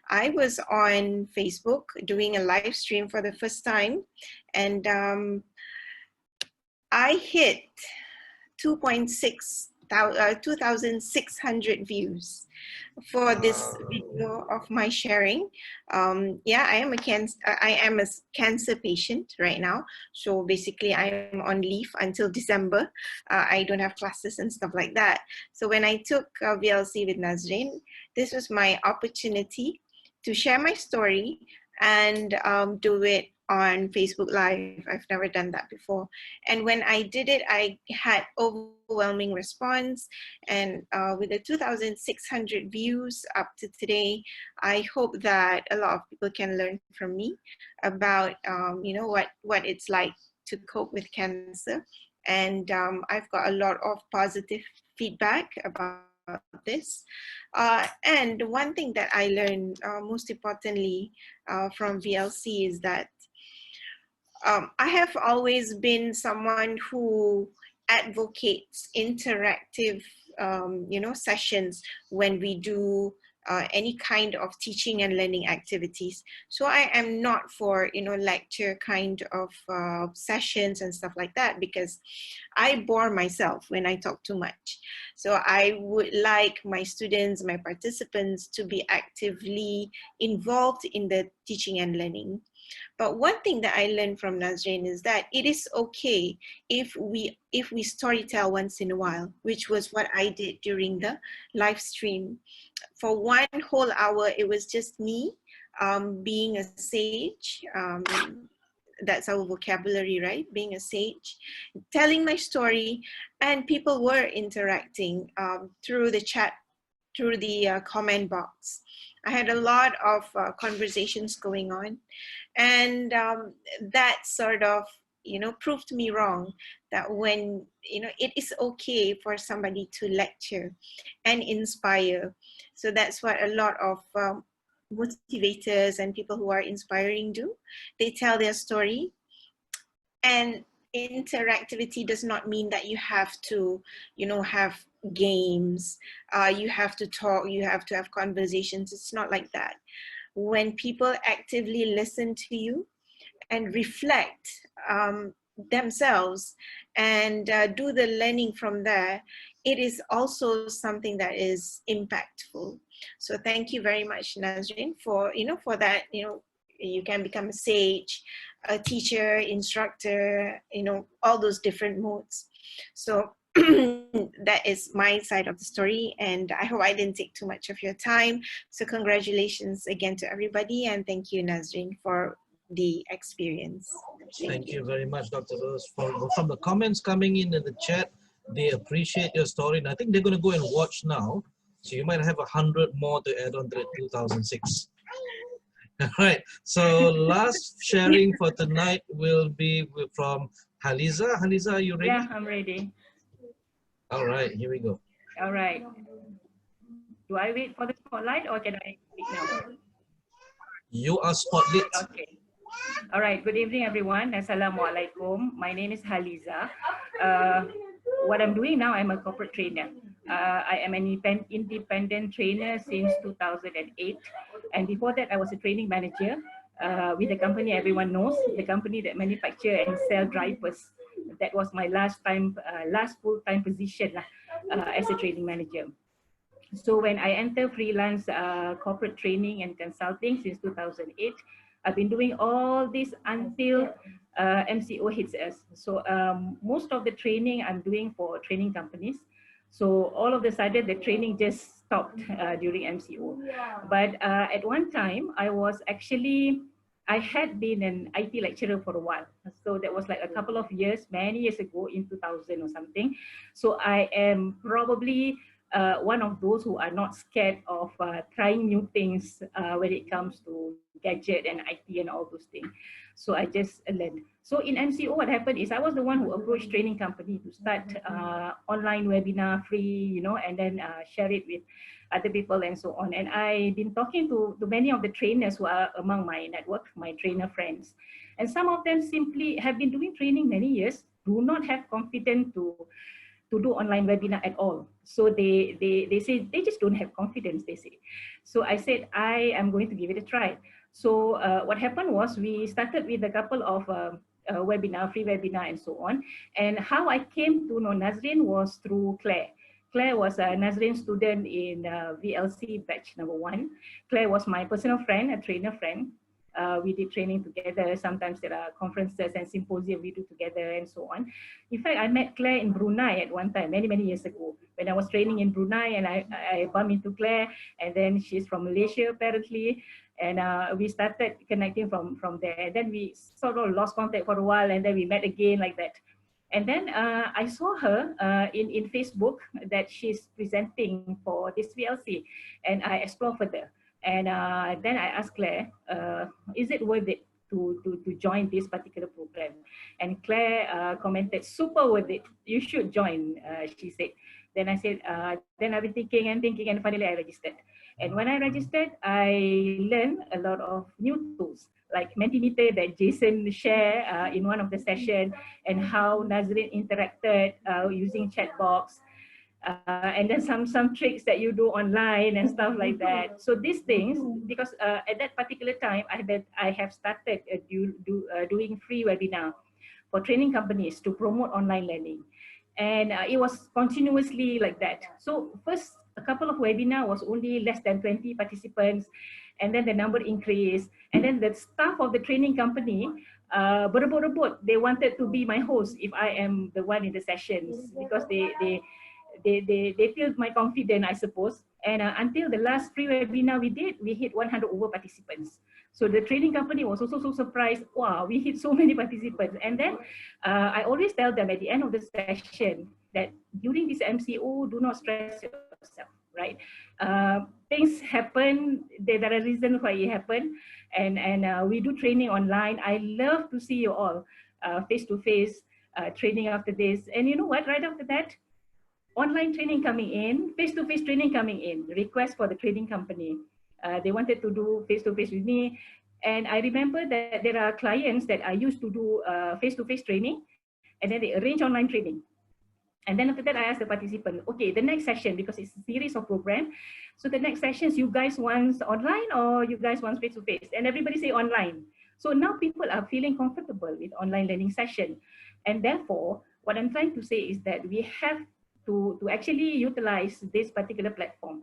I was on Facebook doing a live stream for the first time, and I hit 2,600 views for this video of my sharing. Yeah, I am a cancer patient right now. So basically I am on leave until December. I don't have classes and stuff like that. So when I took VLC with Nazarene, this was my opportunity to share my story and do it on Facebook Live. I've never done that before. And when I did it, I had overwhelming response. And with the 2,600 views up to today, I hope that a lot of people can learn from me about, you know, what it's like to cope with cancer. And I've got a lot of positive feedback about this. And one thing that I learned most importantly from VLC is that I have always been someone who advocates interactive, you know, sessions when we do any kind of teaching and learning activities. So I am not for, you know, lecture kind of sessions and stuff like that, because I bore myself when I talk too much. So I would like my students, my participants to be actively involved in the teaching and learning. But one thing that I learned from Nazarene is that it is okay if we storytell once in a while, which was what I did during the live stream. For 1 whole hour, it was just me being a sage, that's our vocabulary, right? Being a sage, telling my story, and people were interacting through the chat, through the comment box. I had a lot of conversations going on, and that sort of, you know, proved me wrong, that when, you know, it is okay for somebody to lecture and inspire. So that's what a lot of motivators and people who are inspiring do. They tell their story, and interactivity does not mean that you have to, you know, have games, you have to talk, you have to have conversations. It's not like that. When people actively listen to you and reflect themselves and do the learning from there, it is also something that is impactful. So thank you very much, Nazarene, for, you know, for that. You know, you can become a sage, a teacher, instructor, you know, all those different modes. So that is my side of the story, and I hope I didn't take too much of your time. So congratulations again to everybody, and thank you, Nazarene, for the experience. Thank you very much, Dr. Rose. From the comments coming in the chat, they appreciate your story, and I think they're going to go and watch now. So you might have 100 more to add on to the 2006. All right. So last sharing for tonight will be from Haliza. Haliza, are you ready? Yeah, I'm ready. All right. Here we go. All right. Do I wait for the spotlight or can I speak now? You are spotlit. Okay. All right. Good evening, everyone. Assalamualaikum. My name is Haliza. What I'm doing now, I'm a corporate trainer. I am an independent trainer since 2008. And before that, I was a training manager with a company everyone knows, the company that manufacture and sell diapers. That was my last full-time position as a training manager. So when I enter freelance corporate training and consulting since 2008, I've been doing all this until MCO hits us. So most of the training I'm doing for training companies. So all of a sudden the training just stopped during MCO. But at one time I had been an IT lecturer for a while. So that was like a couple of years, many years ago in 2000 or something. So I am probably one of those who are not scared of trying new things when it comes to gadget and IT and all those things. So I just learned. So in MCO, what happened is I was the one who approached training company to start online webinar free, you know, and then share it with other people and so on. And I've been talking to many of the trainers who are among my network, my trainer friends. And some of them simply have been doing training many years, do not have confidence to do online webinar at all. So they say they just don't have confidence, they say. So I said, I am going to give it a try. So what happened was we started with a couple of webinar, free webinar and so on. And how I came to know Nazarene was through Claire. Claire was a Nazarene student in VLC batch #1. Claire was my personal friend, a trainer friend. We did training together. Sometimes there are conferences and symposium we do together and so on. In fact, I met Claire in Brunei at one time, many, many years ago, when I was training in Brunei, and I bumped into Claire, and then she's from Malaysia apparently, and we started connecting from there. And then we sort of lost contact for a while, and then we met again like that. And then I saw her in Facebook that she's presenting for this VLC, and I explored further. And then I asked Claire, is it worth it to join this particular program? And Claire commented, super worth it. You should join, she said. Then I said, then I've been thinking and finally I registered. And when I registered, I learned a lot of new tools, like Mentimeter that Jason shared in one of the sessions, and how Nazarene interacted using chat box. And then some tricks that you do online and stuff like that. So these things, because at that particular time, I have started doing free webinar for training companies to promote online learning. And it was continuously like that. So first, a couple of webinar was only less than 20 participants, and then the number increased. And then the staff of the training company, berebut-rebut, they wanted to be my host if I am the one in the sessions, because they feel my confidence, I suppose. And until the last free webinar we did, we hit 100 over participants. So the training company was also so surprised. Wow, we hit so many participants. And then I always tell them at the end of the session that during this MCO, do not stress yourself, right? Things happen, there are reasons why it happened. And we do training online. I love to see you all face-to-face training after this. And you know what, right after that, online training coming in, face-to-face training coming in, request for the training company. They wanted to do face-to-face with me. And I remember that there are clients that I used to do face-to-face training, and then they arrange online training. And then after that, I asked the participant, okay, the next session, because it's a series of program. So the next sessions, you guys want online or you guys want face-to-face? And everybody say online. So now people are feeling comfortable with online learning session. And therefore, what I'm trying to say is that we have to actually utilize this particular platform.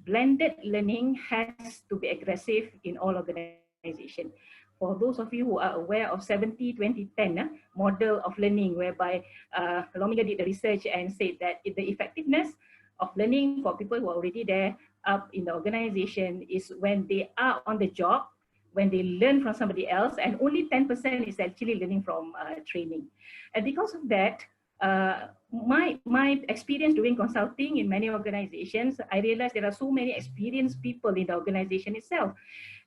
Blended learning has to be aggressive in all organizations. For those of you who are aware of 70-20-10 model of learning, whereby Lominga did the research and said that the effectiveness of learning for people who are already there up in the organization is when they are on the job, when they learn from somebody else, and only 10% is actually learning from training. And because of that, my experience doing consulting in many organizations, I realized there are so many experienced people in the organization itself.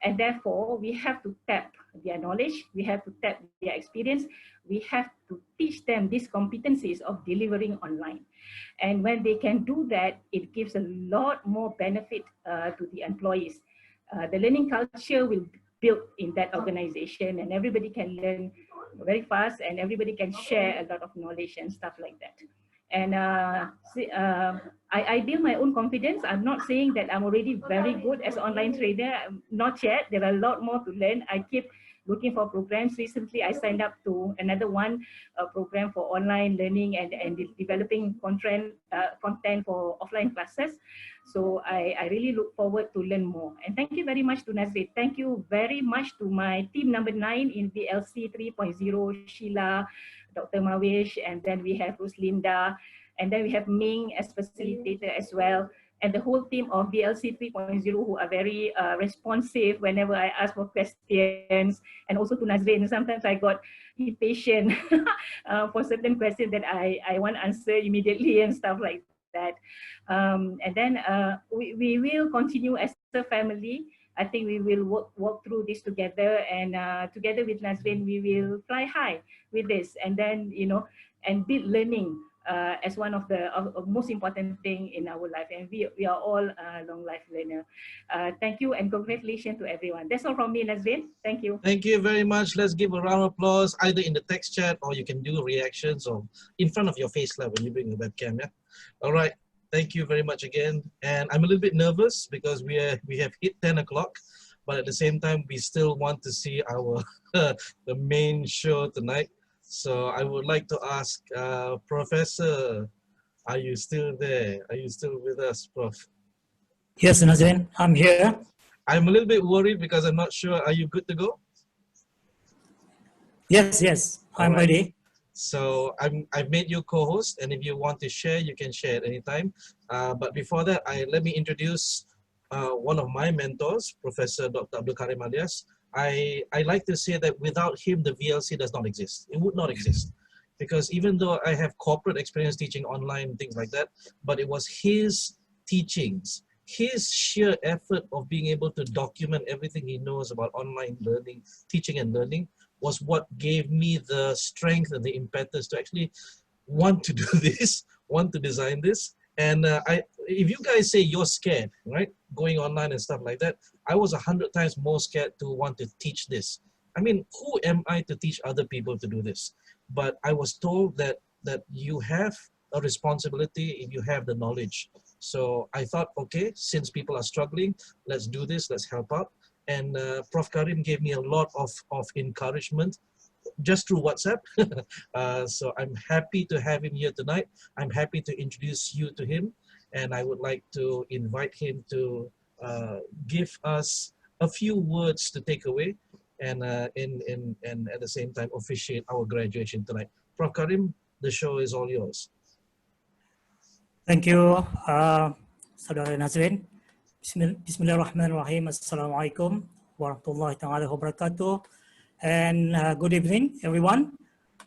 And therefore, we have to tap their knowledge, we have to tap their experience, we have to teach them these competencies of delivering online. And when they can do that, it gives a lot more benefit to the employees. The learning culture will build in that organization, and everybody can learn very fast, and everybody can share a lot of knowledge and stuff like that. And I build my own confidence. I'm not saying that I'm already very good as an online trainer. Not yet. There are a lot more to learn. I keep looking for programs. Recently, I signed up to another program for online learning and developing content for offline classes. So I really look forward to learn more. And thank you very much to Nazarene. Thank you very much to my team number 9 in VLC 3.0, Sheila, Dr. Mawish, and then we have Ruslinda, and then we have Ming as facilitator as well, and the whole team of VLC 3.0 who are very responsive whenever I ask for questions, and also to Nazarene. Sometimes I got impatient for certain questions that I want to answer immediately and stuff like that. And then we will continue as a family. I think we will work through this together, and together with Nazarene, we will fly high with this, and then, you know, and build learning as one of the most important thing in our life. And we are all long life learner. Thank you and congratulations to everyone. That's all from me, Nazarene. Thank you. Thank you very much. Let's give a round of applause either in the text chat, or you can do reactions or in front of your face when you bring the webcam. Yeah. All right. Thank you very much again. And I'm a little bit nervous because we have hit 10 o'clock, but at the same time, we still want to see our the main show tonight. So I would like to ask Professor, are you still there? Are you still with us, Prof? Yes, Nazarene, I'm here. I'm a little bit worried because I'm not sure. Are you good to go? Yes, I'm ready. So I've made you co-host, and if you want to share, you can share at any time. But before that, let me introduce one of my mentors, Professor Dr. Abdul Kareem alias. I like to say that without him, the VLC does not exist. It would not exist. Because even though I have corporate experience teaching online and things like that, but it was his teachings, his sheer effort of being able to document everything he knows about online learning, teaching and learning, was what gave me the strength and the impetus to actually want to do this, want to design this. And if you guys say you're scared, right, going online and stuff like that, I was 100 times more scared to want to teach this. I mean, who am I to teach other people to do this? But I was told that you have a responsibility if you have the knowledge. So I thought, okay, since people are struggling, let's do this, let's help out. And Prof. Kareem gave me a lot of encouragement just through WhatsApp. So I'm happy to have him here tonight. I'm happy to introduce you to him. And I would like to invite him to give us a few words to take away and at the same time officiate our graduation tonight. Prof. Kareem, the show is all yours. Thank you, Saudara Nazarene. Bismillahirrahmanirrahim. Assalamualaikum warahmatullahi ta'ala wabarakatuh. And good evening, everyone.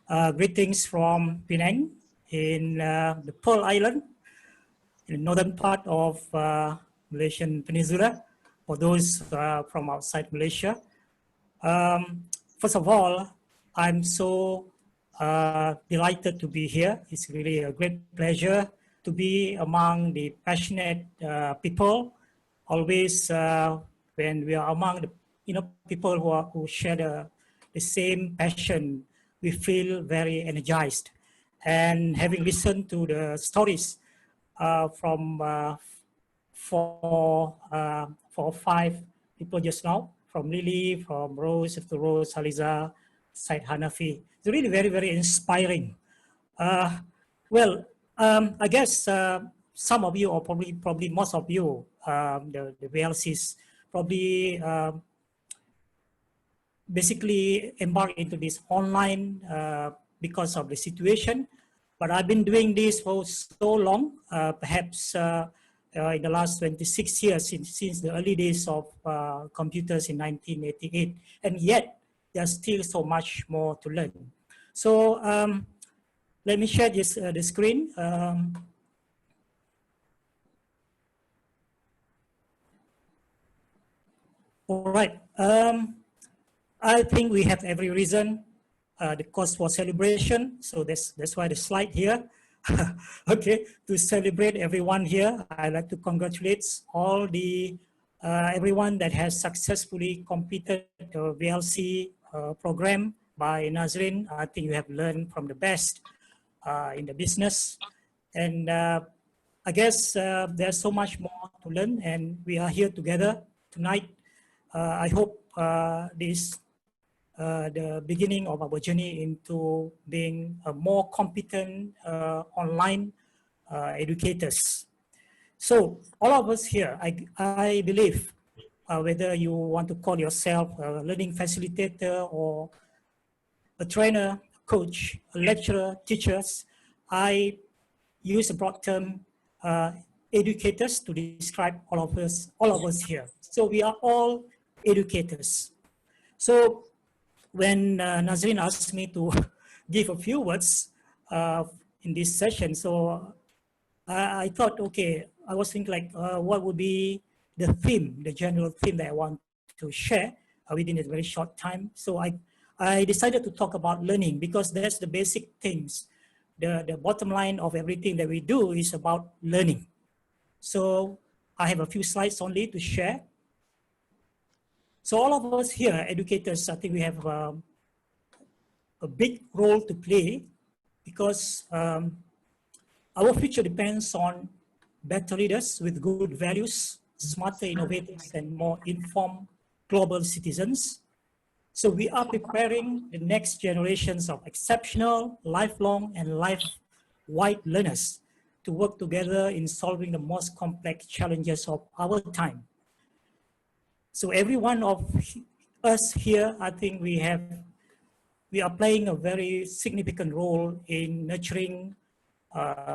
Greetings from Penang in the Pearl Island, in the northern part of Malaysian Peninsula, for those from outside Malaysia. First of all, I'm so delighted to be here. It's really a great pleasure to be among the passionate people. Always when we are among the people who share the same passion, we feel very energized. And having listened to the stories from 4 or 5 people just now, from Lily, from Rose, to Rose, Haliza, Said Hanafi. It's really very, very inspiring. I guess some of you, or probably most of you, the VLCs, probably basically embark into this online because of the situation. But I've been doing this for so long, perhaps in the last 26 years, since the early days of computers in 1988, and yet there's still so much more to learn. So let me share this the screen. All right. I think we have every reason, the cause for celebration. So that's why the slide here. Okay, to celebrate everyone here, I'd like to congratulate all the everyone that has successfully completed the VLC program by Nazarene. I think you have learned from the best in the business. And I guess there's so much more to learn, and we are here together tonight. I hope this the beginning of our journey into being a more competent online educators. So all of us here, I believe, whether you want to call yourself a learning facilitator or a trainer, coach, a lecturer, teachers, I use a broad term educators to describe all of us here. So we are all educators. So when Nazarene asked me to give a few words in this session, so I thought, okay, I was thinking like, what would be the theme, the general theme that I want to share within a very short time. So I decided to talk about learning, because that's the basic things. The bottom line of everything that we do is about learning. So I have a few slides only to share. So all of us here, educators, I think we have a big role to play, because our future depends on better leaders with good values, smarter innovators, and more informed global citizens. So we are preparing the next generations of exceptional, lifelong, and life-wide learners to work together in solving the most complex challenges of our time. So every one of us here, I think we are playing a very significant role in nurturing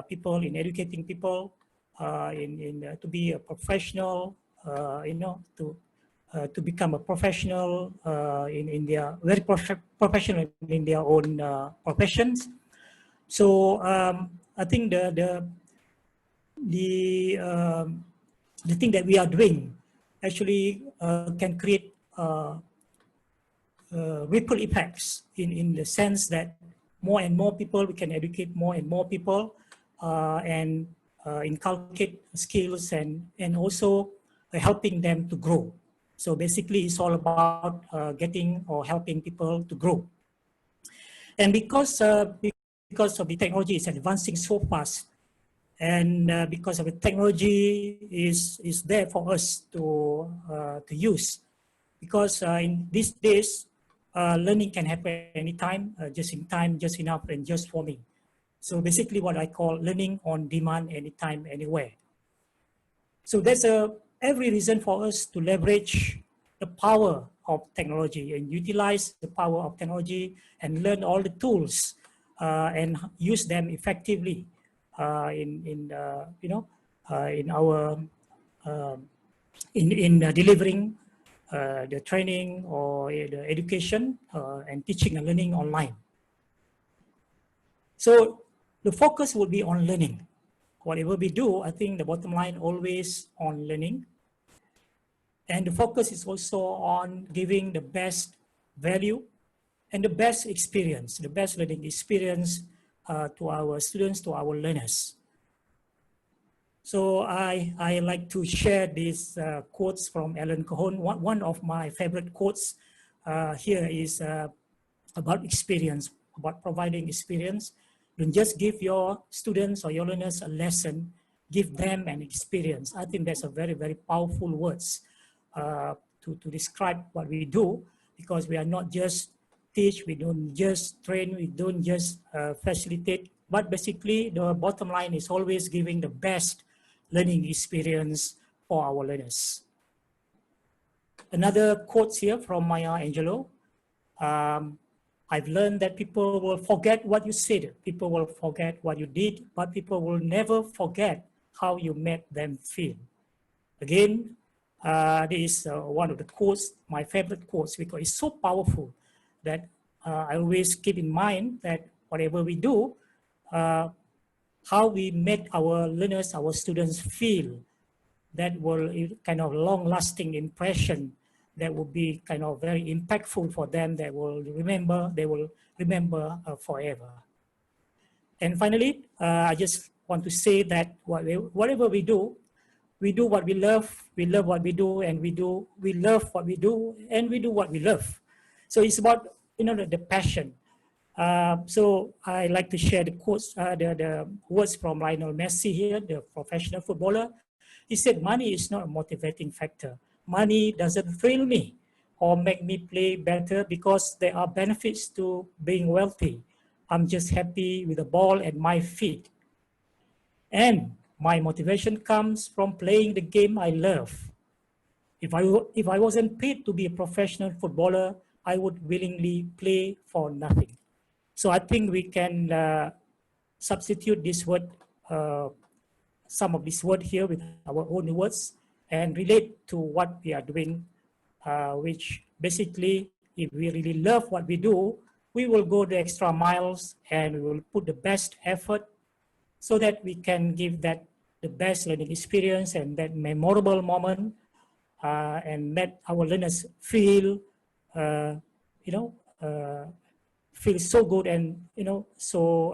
people, in educating people, to be a professional, to become a professional in their very professional in their own professions. So I think the thing that we are doing actually can create ripple effects in the sense that more and more people, we can educate more and more people and inculcate skills and also helping them to grow. So basically it's all about getting or helping people to grow. And because of the technology is advancing so fast, and because of the technology is there for us to use, because in these days learning can happen anytime, just in time, just enough, and just for me. So basically what I call learning on demand, anytime, anywhere. So there's every reason for us to leverage the power of technology and utilize the power of technology and learn all the tools and use them effectively in our delivering the training or the education and teaching and learning online. So the focus will be on learning. Whatever we do, I think the bottom line always on learning. And the focus is also on giving the best value and the best experience, the best learning experience to our students, to our learners. So I like to share these quotes from Alan Cajon. One of my favorite quotes here is about experience, about providing experience. Don't just give your students or your learners a lesson, give them an experience. I think that's a very, very powerful words to describe what we do, because we are not just teach, we don't just train, we don't just facilitate, but basically the bottom line is always giving the best learning experience for our learners. Another quote here from Maya Angelou. I've learned that people will forget what you said, people will forget what you did, but people will never forget how you made them feel. Again, this is one of the quotes, my favorite quotes, because it's so powerful that I always keep in mind that whatever we do, how we make our learners, our students feel, that will kind of long-lasting impression that will be kind of very impactful for them, that will remember, they will remember forever. And finally, I just want to say that whatever we do what we love what we do, and we love what we do, and we do what we love. So it's about, you know, the passion. So I like to share the quotes, the words from Lionel Messi here, the professional footballer. He said, money is not a motivating factor. Money doesn't thrill me or make me play better because there are benefits to being wealthy. I'm just happy with the ball at my feet. And my motivation comes from playing the game I love. If I wasn't paid to be a professional footballer, I would willingly play for nothing. So I think we can substitute this word, some of this word here with our own words and relate to what we are doing, which basically, if we really love what we do, we will go the extra miles and we will put the best effort so that we can give that the best learning experience and that memorable moment and let our learners feel, feel so good, and so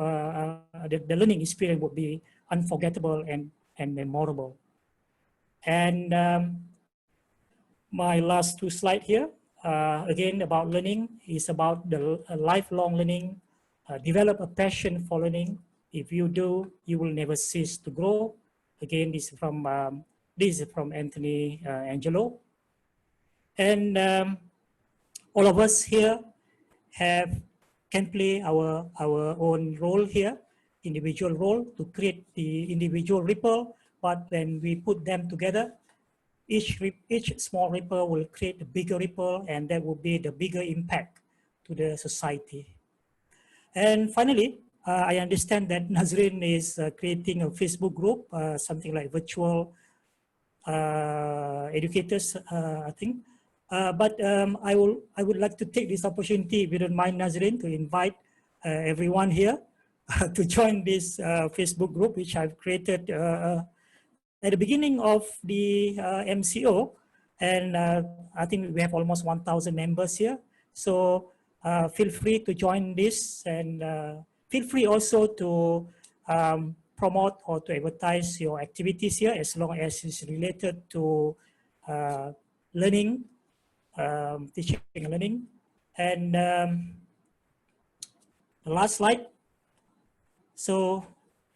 the learning experience would be unforgettable and memorable. And my last two slides here, again about learning, is about the lifelong learning. Develop a passion for learning. If you do, you will never cease to grow. Again, this is from Anthony Angelo. And all of us here can play our own role here, individual role, to create the individual ripple. But when we put them together, each small ripple will create a bigger ripple, and that will be the bigger impact to the society. And finally, I understand that Nazarene is creating a Facebook group, something like virtual educators, I think. But I would like to take this opportunity, if you don't mind, Nazarene, to invite everyone here to join this Facebook group, which I've created at the beginning of the MCO. And I think we have almost 1,000 members here. So feel free to join this, and feel free also to promote or to advertise your activities here, as long as it's related to learning, teaching and learning. And the last slide. So,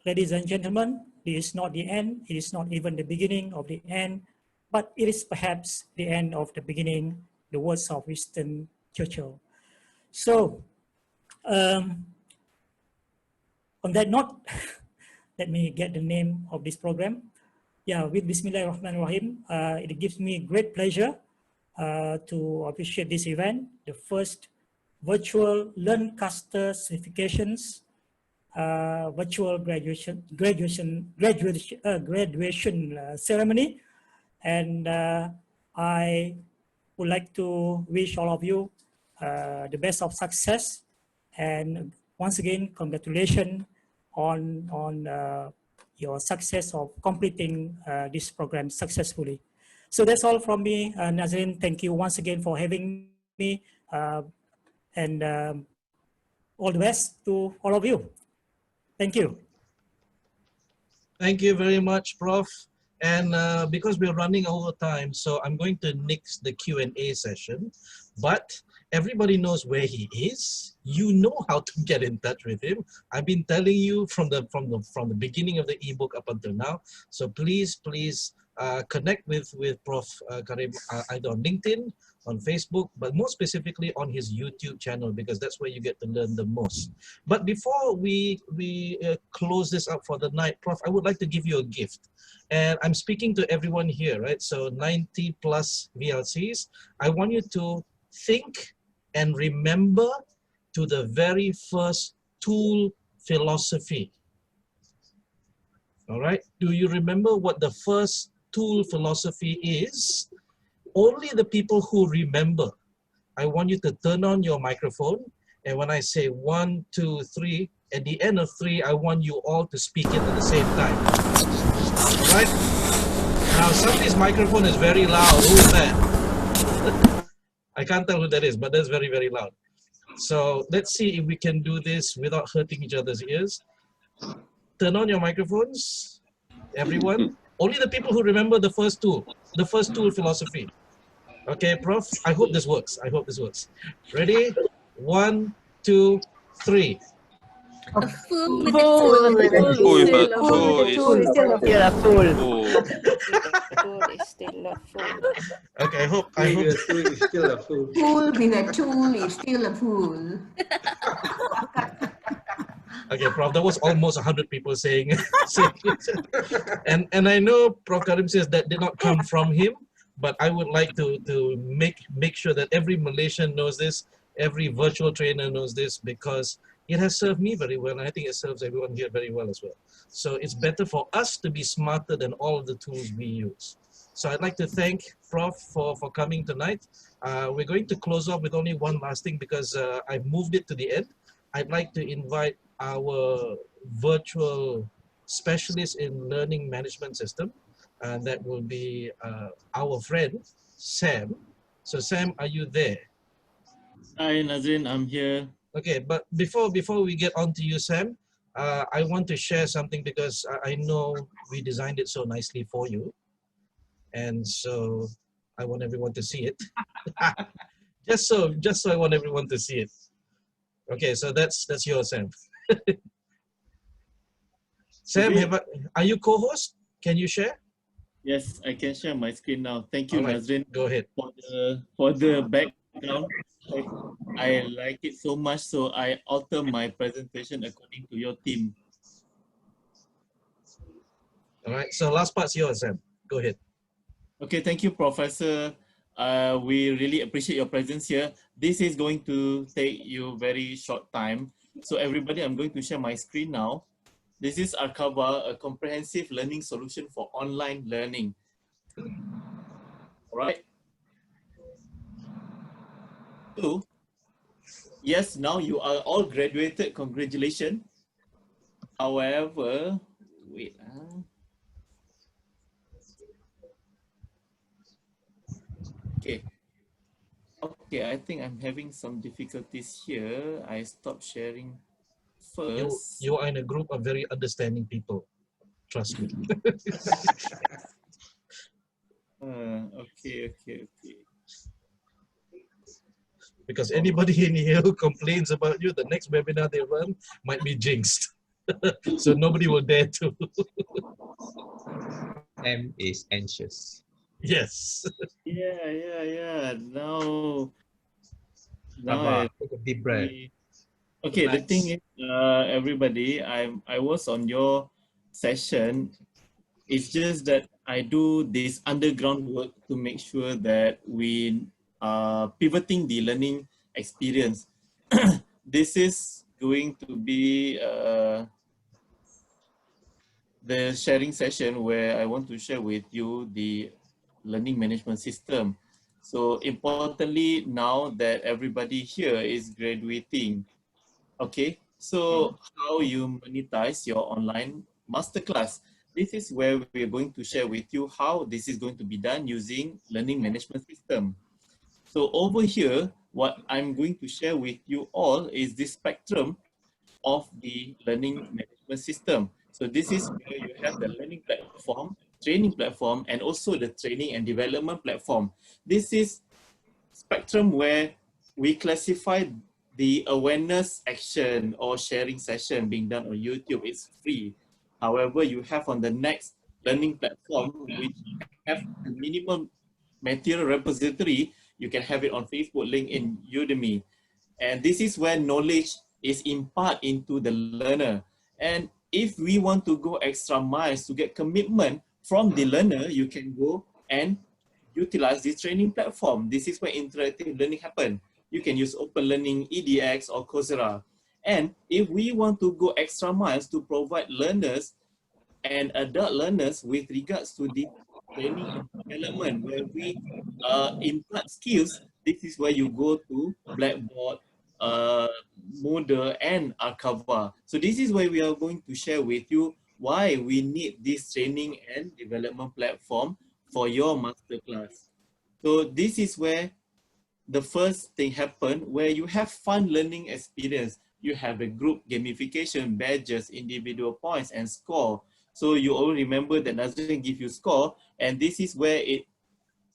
ladies and gentlemen, this is not the end. It is not even the beginning of the end, but it is perhaps the end of the beginning, the words of Winston Churchill. So, on that note, let me get the name of this program. Yeah, with Bismillahirrahmanirrahim, it gives me great pleasure to appreciate this event, the first virtual Learncaster certifications, virtual graduation ceremony. And I would like to wish all of you the best of success. And once again, congratulations on your success of completing this program successfully. So that's all from me, Nazarene. Thank you once again for having me, and all the best to all of you. Thank you. Thank you very much, Prof. And because we're running over time, so I'm going to nix the Q&A session, but everybody knows where he is. You know how to get in touch with him. I've been telling you from the beginning of the ebook up until now. So please connect with Prof. Kareem either on LinkedIn, on Facebook, but more specifically on his YouTube channel, because that's where you get to learn the most. But before we close this up for the night, Prof, I would like to give you a gift. And I'm speaking to everyone here, right? So 90 plus VLCs. I want you to think and remember to the very first tool philosophy. All right, do you remember what the first tool philosophy is? Only the people who remember. I want you to turn on your microphone, and when I say 1, 2, 3, at the end of 3, I want you all to speak it at the same time. All right? Now, somebody's microphone is very loud. Who is that? I can't tell who that is, but that's very, very loud. So let's see if we can do this without hurting each other's ears. Turn on your microphones, everyone. Only the people who remember the first tool philosophy. Okay, Prof, I hope this works. I hope this works. Ready? 1, 2, 3. A fool with Fool with a tool. Fool is still a fool. Fool is still a fool. Okay, I hope it's still a fool. Fool with a tool is still a fool. Okay, Prof, that was almost 100 people saying it. And I know Prof. Kareem says that did not come from him, but I would like to make sure that every Malaysian knows this, every virtual trainer knows this, because it has served me very well, and I think it serves everyone here very well as well. So it's better for us to be smarter than all of the tools we use. So I'd like to thank Prof for coming tonight. We're going to close off with only one last thing, because I've moved it to the end. I'd like to invite our virtual specialist in learning management system, and that will be our friend, Sam. So Sam, are you there? Hi, Nazarene, I'm here. Okay, but before we get on to you, Sam, I want to share something, because I know we designed it so nicely for you. And so I want everyone to see it. just so I want everyone to see it. Okay, so that's yours, Sam. Sam, are you co-host? Can you share? Yes, I can share my screen now. Thank you, All right, Nazarene. go ahead. For the background, I like it so much, so I alter my presentation according to your theme. All right, so last part's yours, Sam. Go ahead. Okay, thank you, Professor. We really appreciate your presence here. This is going to take you very short time. So everybody, I'm going to share my screen now. This is Arkaba, a comprehensive learning solution for online learning. All right. So, yes, now you are all graduated. Congratulations. However, wait. Okay. Okay, I think I'm having some difficulties here. I stopped sharing first. You are in a group of very understanding people. Trust me. Okay. Because anybody in here who complains about you, the next webinar they run might be jinxed. So nobody will dare to. M is anxious. Yes. Yeah. Now take a deep breath. Okay, the thing is, everybody, I was on your session. It's just that I do this underground work to make sure that we are pivoting the learning experience. This is going to be the sharing session where I want to share with you the learning management system. So importantly, now that everybody here is graduating, okay, so how you monetize your online masterclass. This is where we're going to share with you how this is going to be done using learning management system. So over here, what I'm going to share with you all is the spectrum of the learning management system. So this is where you have the learning platform, training platform, and also the training and development platform. This is spectrum where we classify the awareness action or sharing session being done on YouTube. It's free. However, you have on the next learning platform, which have the minimum material repository, you can have it on Facebook, LinkedIn, Udemy. And this is where knowledge is imparted into the learner. And if we want to go extra miles to get commitment from the learner, you can go and utilize this training platform. This is where interactive learning happen. You can use Open Learning, EDX, or Coursera. And if we want to go extra miles to provide learners and adult learners with regards to the training and development, where we impart skills, this is where you go to Blackboard, Moodle, and Archiva. So this is why we are going to share with you why we need this training and development platform for your masterclass. So this is where the first thing happen, where you have fun learning experience. You have the group gamification, badges, individual points, and score. So you all remember that Nazarene give you score, and this is where it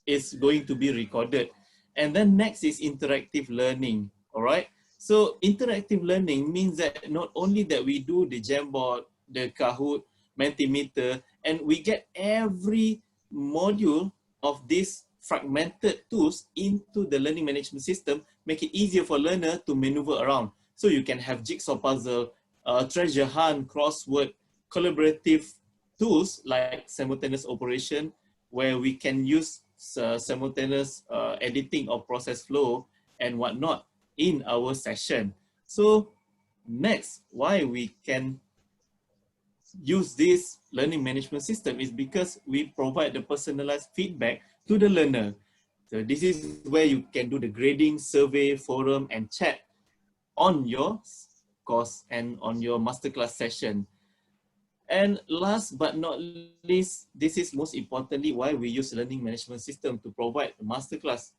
is going to be recorded. And then next is interactive learning, all right? So interactive learning means that not only that we do the Jamboard, the Kahoot, Mentimeter, and we get every module of these fragmented tools into the learning management system, make it easier for learner to maneuver around. So you can have jigsaw puzzle, treasure hunt, crossword, collaborative tools like simultaneous operation, where we can use simultaneous editing of process flow and whatnot in our session. So next, why we can use this learning management system is because we provide the personalized feedback to the learner. So this is where you can do the grading, survey, forum, and chat on your course and on your masterclass session. And last but not least, this is most importantly why we use learning management system to provide the masterclass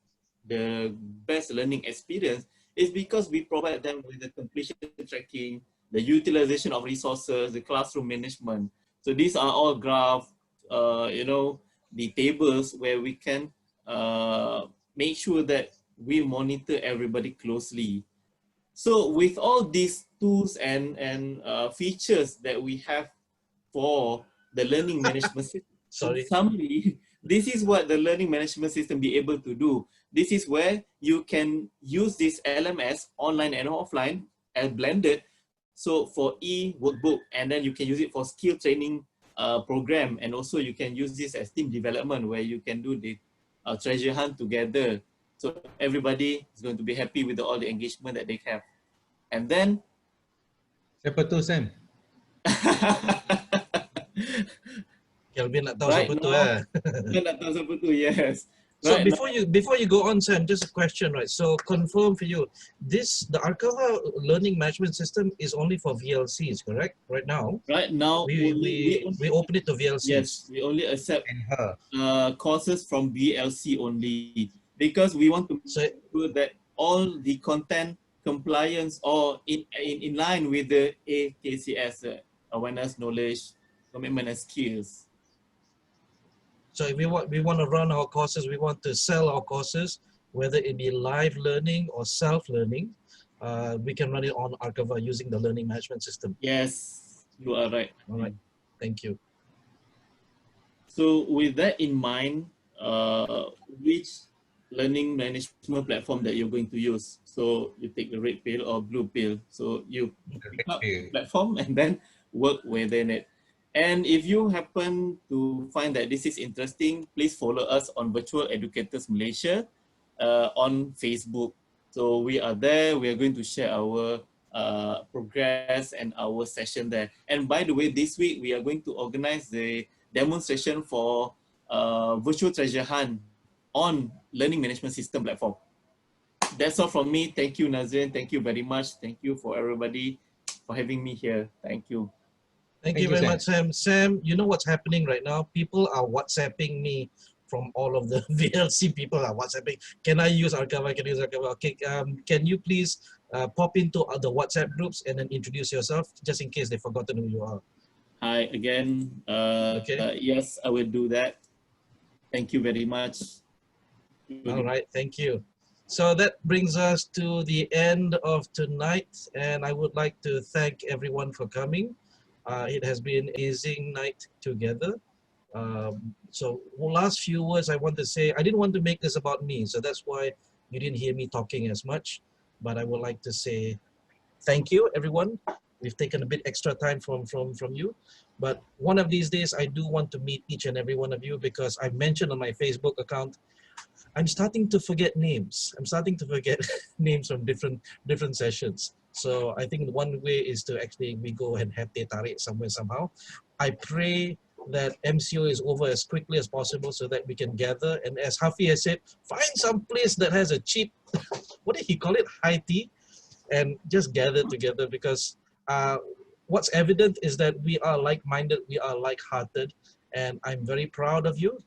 the best learning experience, is because we provide them with the completion tracking, the utilization of resources, the classroom management. So these are all graphs, the tables where we can make sure that we monitor everybody closely. So with all these tools and features that we have for the learning management system, in summary, this is what the learning management system be able to do. This is where you can use this LMS online and offline as blended. So for e-workbook, and then you can use it for skill training program, and also you can use this as team development where you can do the treasure hunt together. So everybody is going to be happy with all the engagement that they have. And then siapa tu, Sam? Kelvin nak tahu right siapa tu now, Kelvin nak tahu siapa tu, yes. So Right before you go on, Sam, just a question, right? So confirm for you, the Archiva learning management system is only for VLCs, correct? Right now. Right now, we open it to VLCs. Yes, we only accept courses from VLC only, because we want to make sure that all the content compliance or in line with the AKCS, awareness, knowledge, commitment, and skills. So if we want to run our courses, we want to sell our courses, whether it be live learning or self-learning, we can run it on Archiva using the learning management system. Yes, you are right. All right, thank you. So with that in mind, which learning management platform that you're going to use? So you take the red pill or blue pill. So you pick up the platform and then work within it. And if you happen to find that this is interesting, please follow us on Virtual Educators Malaysia on Facebook. So we are there. We are going to share our progress and our session there. And by the way, this week we are going to organize the demonstration for virtual treasure hunt on learning management system platform. That's all from me. Thank you, Nazarene. Thank you very much. Thank you for everybody for having me here. Thank you. Thank you very much, Sam. Sam, you know what's happening right now? People are WhatsApping me from all of the VLC. People are WhatsApping. Can I use Archive? Can I use Archive? Okay, can you please pop into the WhatsApp groups and then introduce yourself, just in case they've forgotten who you are. Hi again. Yes, I will do that. Thank you very much. All right, thank you. So that brings us to the end of tonight, and I would like to thank everyone for coming. It has been an amazing night together. So last few words I want to say, I didn't want to make this about me, so that's why you didn't hear me talking as much, but I would like to say thank you, everyone. We've taken a bit extra time from you, but one of these days I do want to meet each and every one of you, because I mentioned on my Facebook account, I'm starting to forget names. I'm starting to forget names from different sessions. So I think one way is to actually we go and have teh tarik somewhere somehow. I pray that MCO is over as quickly as possible so that we can gather. And as Hafi has said, find some place that has a cheap, what did he call it, high tea, and just gather together, because what's evident is that we are like-minded, we are like-hearted, and I'm very proud of you.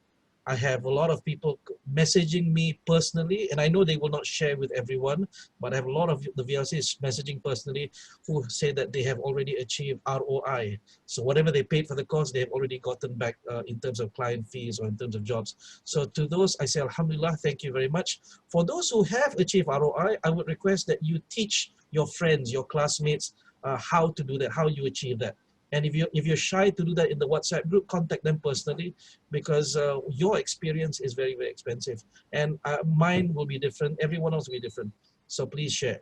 I have a lot of people messaging me personally, and I know they will not share with everyone, but I have a lot of the VLCs messaging personally who say that they have already achieved ROI. So whatever they paid for the course, they have already gotten back in terms of client fees or in terms of jobs. So to those, I say, Alhamdulillah, thank you very much. For those who have achieved ROI, I would request that you teach your friends, your classmates, how to do that, how you achieve that. And if you're shy to do that in the WhatsApp group, contact them personally, because your experience is very, very expensive. And mine will be different. Everyone else will be different. So please share.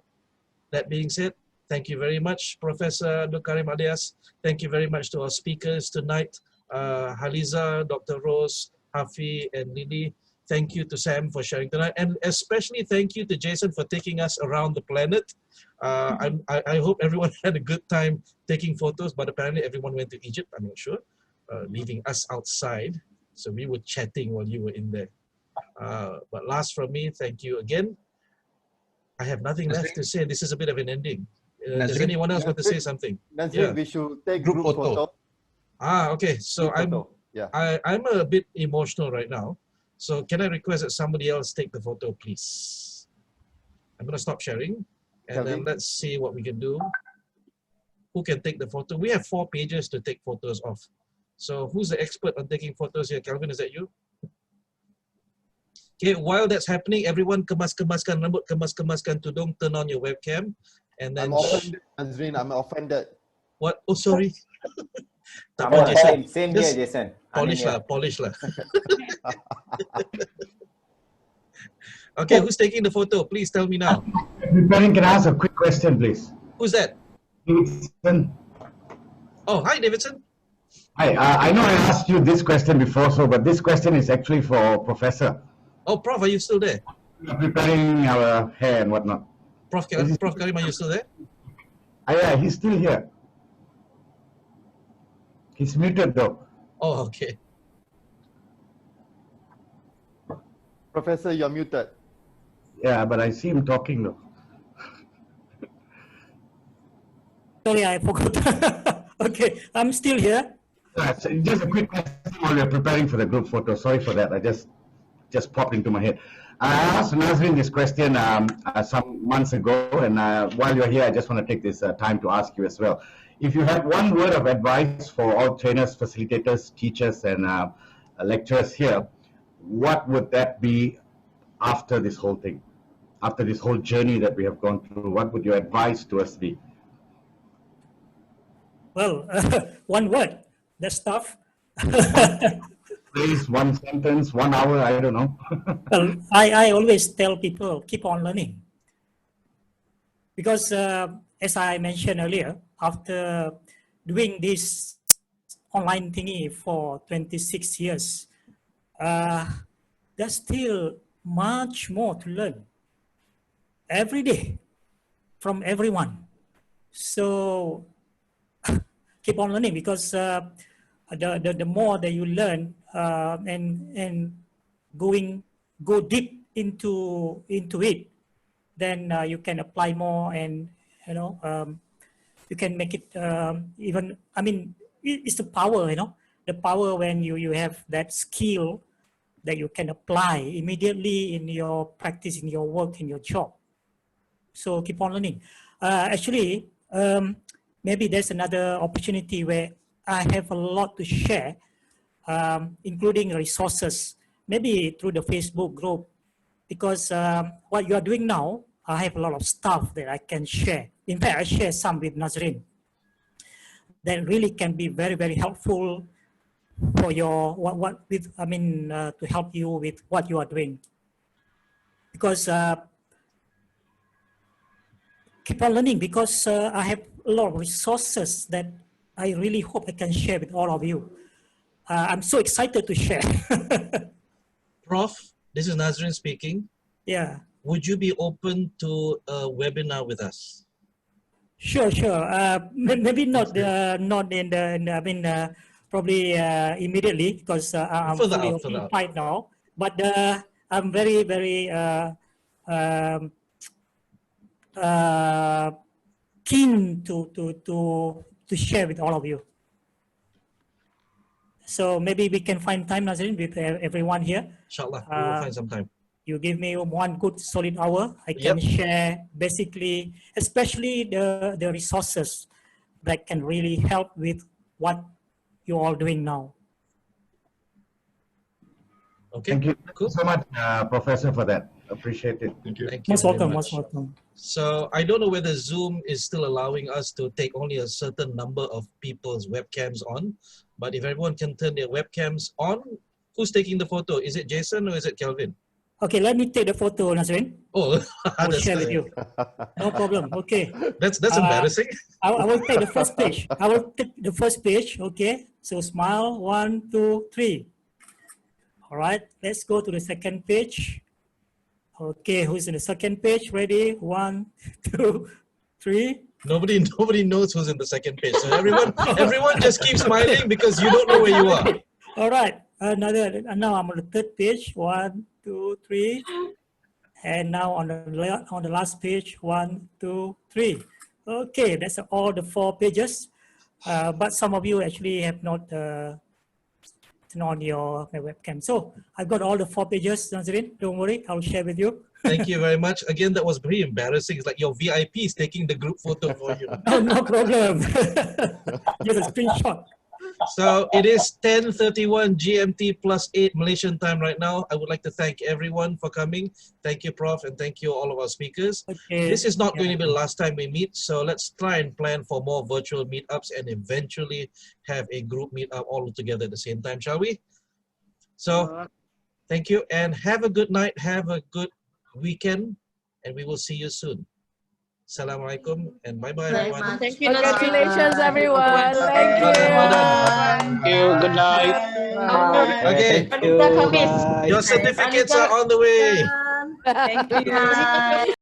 That being said, thank you very much, Professor Kareem Alias. Thank you very much to our speakers tonight, Haliza, Dr. Rose, Hafi, and Lily. Thank you to Sam for sharing tonight. And especially thank you to Jason for taking us around the planet. I hope everyone had a good time taking photos, but apparently everyone went to Egypt, I'm not sure, leaving us outside. So we were chatting while you were in there. But last from me, thank you again. I have nothing left to say. This is a bit of an ending. Does anyone else want to say something? Yeah. We should take group photo. Okay. So I'm a bit emotional right now. So can I request that somebody else take the photo, please? I'm going to stop sharing, and then let's see what we can do. Who can take the photo? We have 4 pages to take photos of. So who's the expert on taking photos here? Calvin, is that you? Okay, while that's happening, everyone kemas-kemaskan rambut, kemas-kemaskan tudung, turn on your webcam, and then... I'm offended, Nazreen, I'm offended. What? Oh, sorry. Same here, Jason. Polish lah. Okay, who's taking the photo? Please tell me now. Preparing, can I ask a quick question, please? Who's that? Davidson. Oh, hi, Davidson. Hi, I know I asked you this question before, but this question is actually for Professor. Oh, Prof, are you still there? We are preparing our hair and whatnot. Prof Kareem, are you still there? Yeah, he's still here. He's muted though. Oh, okay. Professor, you're muted. Yeah, but I see him talking though. Sorry, I forgot. Okay, I'm still here. So just a quick question while we're preparing for the group photo. Sorry for that. I just popped into my head. I asked Nazreen this question some months ago, and while you're here, I just want to take this time to ask you as well. If you had one word of advice for all trainers, facilitators, teachers, and lecturers here, what would that be after this whole thing? After this whole journey that we have gone through, what would your advice to us be? Well, one word. That's tough. Please, one sentence, 1 hour, I don't know. Well, I always tell people, keep on learning. Because as I mentioned earlier, after doing this online thingy for 26 years, there's still much more to learn every day from everyone. So keep on learning, because the more that you learn and going go deep into it, then you can apply more, and you can make it even. I mean, it's the power, the power when you have that skill that you can apply immediately in your practice, in your work, in your job. So keep on learning. Actually, maybe there's another opportunity where I have a lot to share, including resources, maybe through the Facebook group, because what you are doing now, I have a lot of stuff that I can share. In fact, I share some with Nazarene that really can be very, very helpful for your, to help you with what you are doing. Because keep on learning, because I have a lot of resources that I really hope I can share with all of you. I'm so excited to share. Prof, this is Nazarene speaking. Yeah. Would you be open to a webinar with us? Sure. Maybe not probably immediately, because I'm fully occupied now. But I'm very, very keen to share with all of you. So maybe we can find time, Nazarene, with everyone here. Inshallah, we will find some time. You give me one good solid hour. I can share basically, especially the resources that can really help with what you're all doing now. Okay. Thank you so much, Professor, for that. Appreciate it. Thank you. Most welcome. Most welcome. So I don't know whether Zoom is still allowing us to take only a certain number of people's webcams on, but if everyone can turn their webcams on, who's taking the photo? Is it Jason or is it Kelvin? Okay, let me take the photo, Nazarene. Oh, I'll share with you. No problem. Okay. That's embarrassing. I will take the first page. I will take the first page. Okay. So smile. 1, 2, 3. All right. Let's go to the second page. Okay. Who's in the second page? Ready? 1, 2, 3. Nobody knows who's in the second page. So everyone just keeps smiling because you don't know where you are. All right. Now I'm on the third page. 1, 2, 3. And now on the last page, 1, 2, 3. Okay, that's all the 4 pages. But some of you actually have not turned on your webcam. So I've got all the 4 pages, Nazarene. Don't worry, I'll share with you. Thank you very much. Again, that was very embarrassing. It's like your VIP is taking the group photo for you. Oh, no problem. Just a screenshot. So it is 10:31 GMT plus 8 Malaysian time right now. I would like to thank everyone for coming. Thank you, Prof, and thank you all of our speakers. Okay. This is not going to be the last time we meet, so let's try and plan for more virtual meetups and eventually have a group meetup all together at the same time, shall we? So thank you and have a good night, have a good weekend, and we will see you soon. Assalamualaikum and bye-bye, everyone. Thank you. Congratulations, everyone. Thank you. Thank you. Good night. Okay. Thank you. Your certificates are on the way. Thank you.